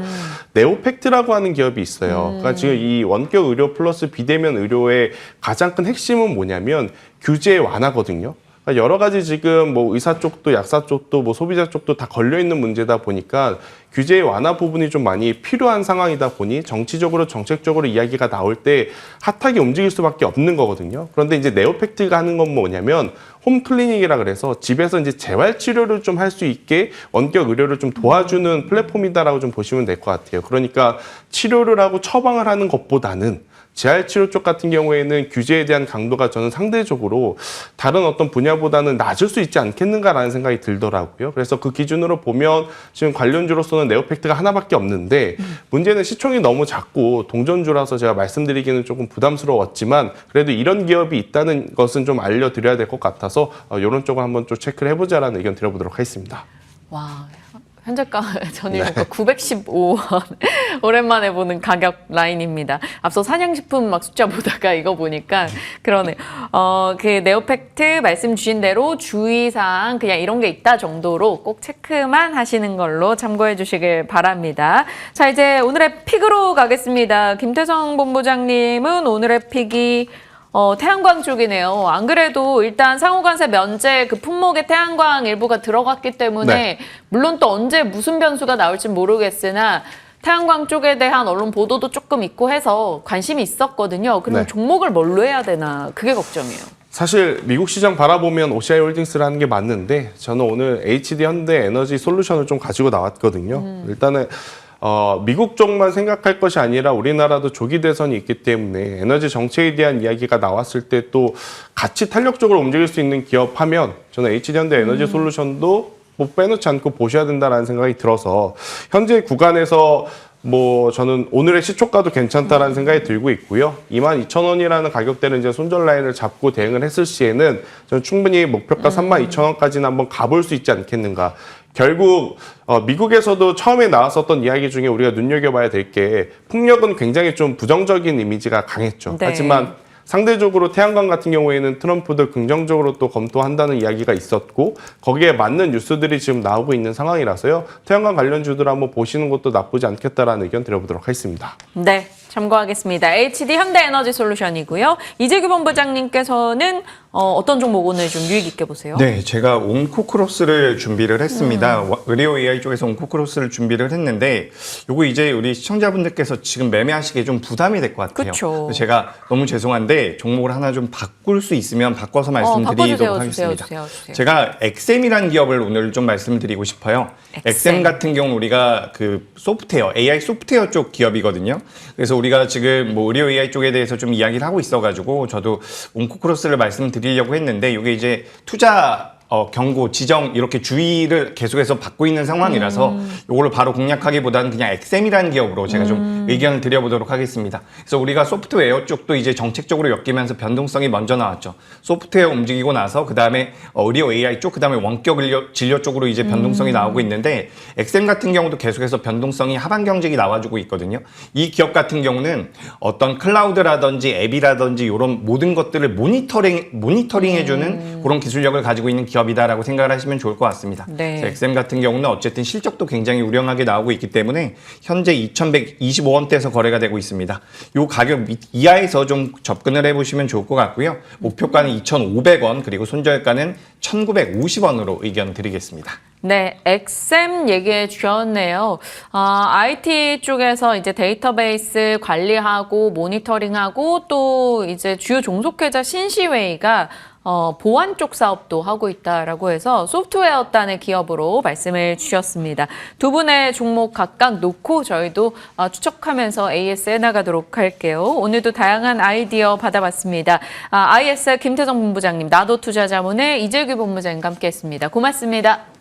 네오팩트라고 하는 기업이 있어요. 그러니까 지금 이 원격 의료 플러스 비대면 의료의 가장 큰 핵심은 뭐냐면 규제 완화거든요. 여러 가지 지금 뭐 의사 쪽도 약사 쪽도 뭐 소비자 쪽도 다 걸려 있는 문제다 보니까 규제 완화 부분이 좀 많이 필요한 상황이다 보니 정치적으로 정책적으로 이야기가 나올 때 핫하게 움직일 수밖에 없는 거거든요. 그런데 이제 네오팩트가 하는 건 뭐냐면 홈클리닉이라 그래서 집에서 이제 재활 치료를 좀 할 수 있게 원격 의료를 좀 도와주는 플랫폼이다라고 좀 보시면 될 것 같아요. 그러니까 치료를 하고 처방을 하는 것보다는 재활치료 쪽 같은 경우에는 규제에 대한 강도가 저는 상대적으로 다른 어떤 분야보다는 낮을 수 있지 않겠는가라는 생각이 들더라고요. 그래서 그 기준으로 보면 지금 관련주로서는 네오팩트가 하나밖에 없는데 문제는 시총이 너무 작고 동전주라서 제가 말씀드리기는 조금 부담스러웠지만 그래도 이런 기업이 있다는 것은 좀 알려드려야 될 것 같아서 이런 쪽을 한번 좀 체크를 해보자라는 의견 드려보도록 하겠습니다. 와, 현재가 전일 네. 915원. 오랜만에 보는 가격 라인입니다. 앞서 사냥식품 막 숫자 보다가 이거 보니까 그러네요. 그 네오팩트 말씀 주신 대로 주의사항 그냥 이런 게 있다 정도로 꼭 체크만 하시는 걸로 참고해 주시길 바랍니다. 자, 이제 오늘의 픽으로 가겠습니다. 김태성 본부장님은 오늘의 픽이 태양광 쪽이네요. 안 그래도 일단 상호관세 면제 그 품목에 태양광 일부가 들어갔기 때문에 네. 물론 또 언제 무슨 변수가 나올지 모르겠으나 태양광 쪽에 대한 언론 보도도 조금 있고 해서 관심이 있었거든요. 그럼 네. 종목을 뭘로 해야 되나 그게 걱정이에요. 사실 미국 시장 바라보면 OCI 홀딩스를 하는 게 맞는데 저는 오늘 HD 현대 에너지 솔루션을 좀 가지고 나왔거든요. 일단은 미국 쪽만 생각할 것이 아니라 우리나라도 조기 대선이 있기 때문에 에너지 정책에 대한 이야기가 나왔을 때 또 같이 탄력적으로 움직일 수 있는 기업 하면 저는 HD현대 에너지 솔루션도 뭐 빼놓지 않고 보셔야 된다라는 생각이 들어서 현재 구간에서 뭐 저는 오늘의 시초가도 괜찮다라는 생각이 들고 있고요. 22,000원이라는 가격대는 이제 손절 라인을 잡고 대응을 했을 시에는 저는 충분히 목표가 32,000원까지는 한번 가볼 수 있지 않겠는가. 결국 미국에서도 처음에 나왔었던 이야기 중에 우리가 눈여겨봐야 될 게 풍력은 굉장히 좀 부정적인 이미지가 강했죠. 네. 하지만 상대적으로 태양광 같은 경우에는 트럼프도 긍정적으로 또 검토한다는 이야기가 있었고 거기에 맞는 뉴스들이 지금 나오고 있는 상황이라서요. 태양광 관련주들 한번 보시는 것도 나쁘지 않겠다라는 의견 드려보도록 하겠습니다. 네. 참고하겠습니다. HD 현대에너지솔루션이고요. 이재규 본부장님께서는 어떤 종목 오늘 좀 유익 있게 보세요? 네, 제가 온코크로스를 준비를 했습니다. 의료 AI 쪽에서 온코크로스를 준비를 했는데 요거 이제 우리 시청자분들께서 지금 매매하시기에 좀 부담이 될 것 같아요. 그쵸. 제가 너무 죄송한데 종목을 하나 좀 바꿀 수 있으면 바꿔서 말씀드리도록 하겠습니다. 주세요. 제가 엑셈이라는 기업을 오늘 좀 말씀드리고 싶어요. 엑셈 같은 경우는 우리가 그 소프트웨어, AI 소프트웨어 쪽 기업이거든요. 그래서 우리가 지금 뭐 의료 AI 쪽에 대해서 좀 이야기를 하고 있어가지고 저도 온코크로스를 말씀드리려고 했는데 이게 이제 투자 경고, 지정 이렇게 주의를 계속해서 받고 있는 상황이라서 이거를 바로 공략하기보다는 그냥 엑셈이라는 기업으로 제가 좀 의견을 드려보도록 하겠습니다. 그래서 우리가 소프트웨어 쪽도 이제 정책적으로 엮이면서 변동성이 먼저 나왔죠. 소프트웨어 움직이고 나서 그 다음에 의료 AI 쪽, 그 다음에 원격 진료 쪽으로 이제 변동성이 나오고 있는데 엑셈 같은 경우도 계속해서 변동성이 하반 경직이 나와주고 있거든요. 이 기업 같은 경우는 어떤 클라우드라든지 앱이라든지 이런 모든 것들을 모니터링해주는 그런 기술력을 가지고 있는 기업이다라고 생각을 하시면 좋을 것 같습니다. 네. 엑셈 같은 경우는 어쨌든 실적도 굉장히 우량하게 나오고 있기 때문에 현재 2,125원대에서 거래가 되고 있습니다. 이 가격 이하에서 좀 접근을 해보시면 좋을 것 같고요. 목표가는 2,500원 그리고 손절가는 1,950원으로 의견 드리겠습니다. 네, 엑셈 얘기해 주셨네요. IT 쪽에서 이제 데이터베이스 관리하고 모니터링하고 또 이제 주요 종속회사 신시웨이가 보안 쪽 사업도 하고 있다라고 해서 소프트웨어단의 기업으로 말씀을 주셨습니다. 두 분의 종목 각각 놓고 저희도 추적하면서 AS 해나가도록 할게요. 오늘도 다양한 아이디어 받아봤습니다. IS 김태정 본부장님, 나도 투자자문의 이재규 본부장님과 함께했습니다. 고맙습니다.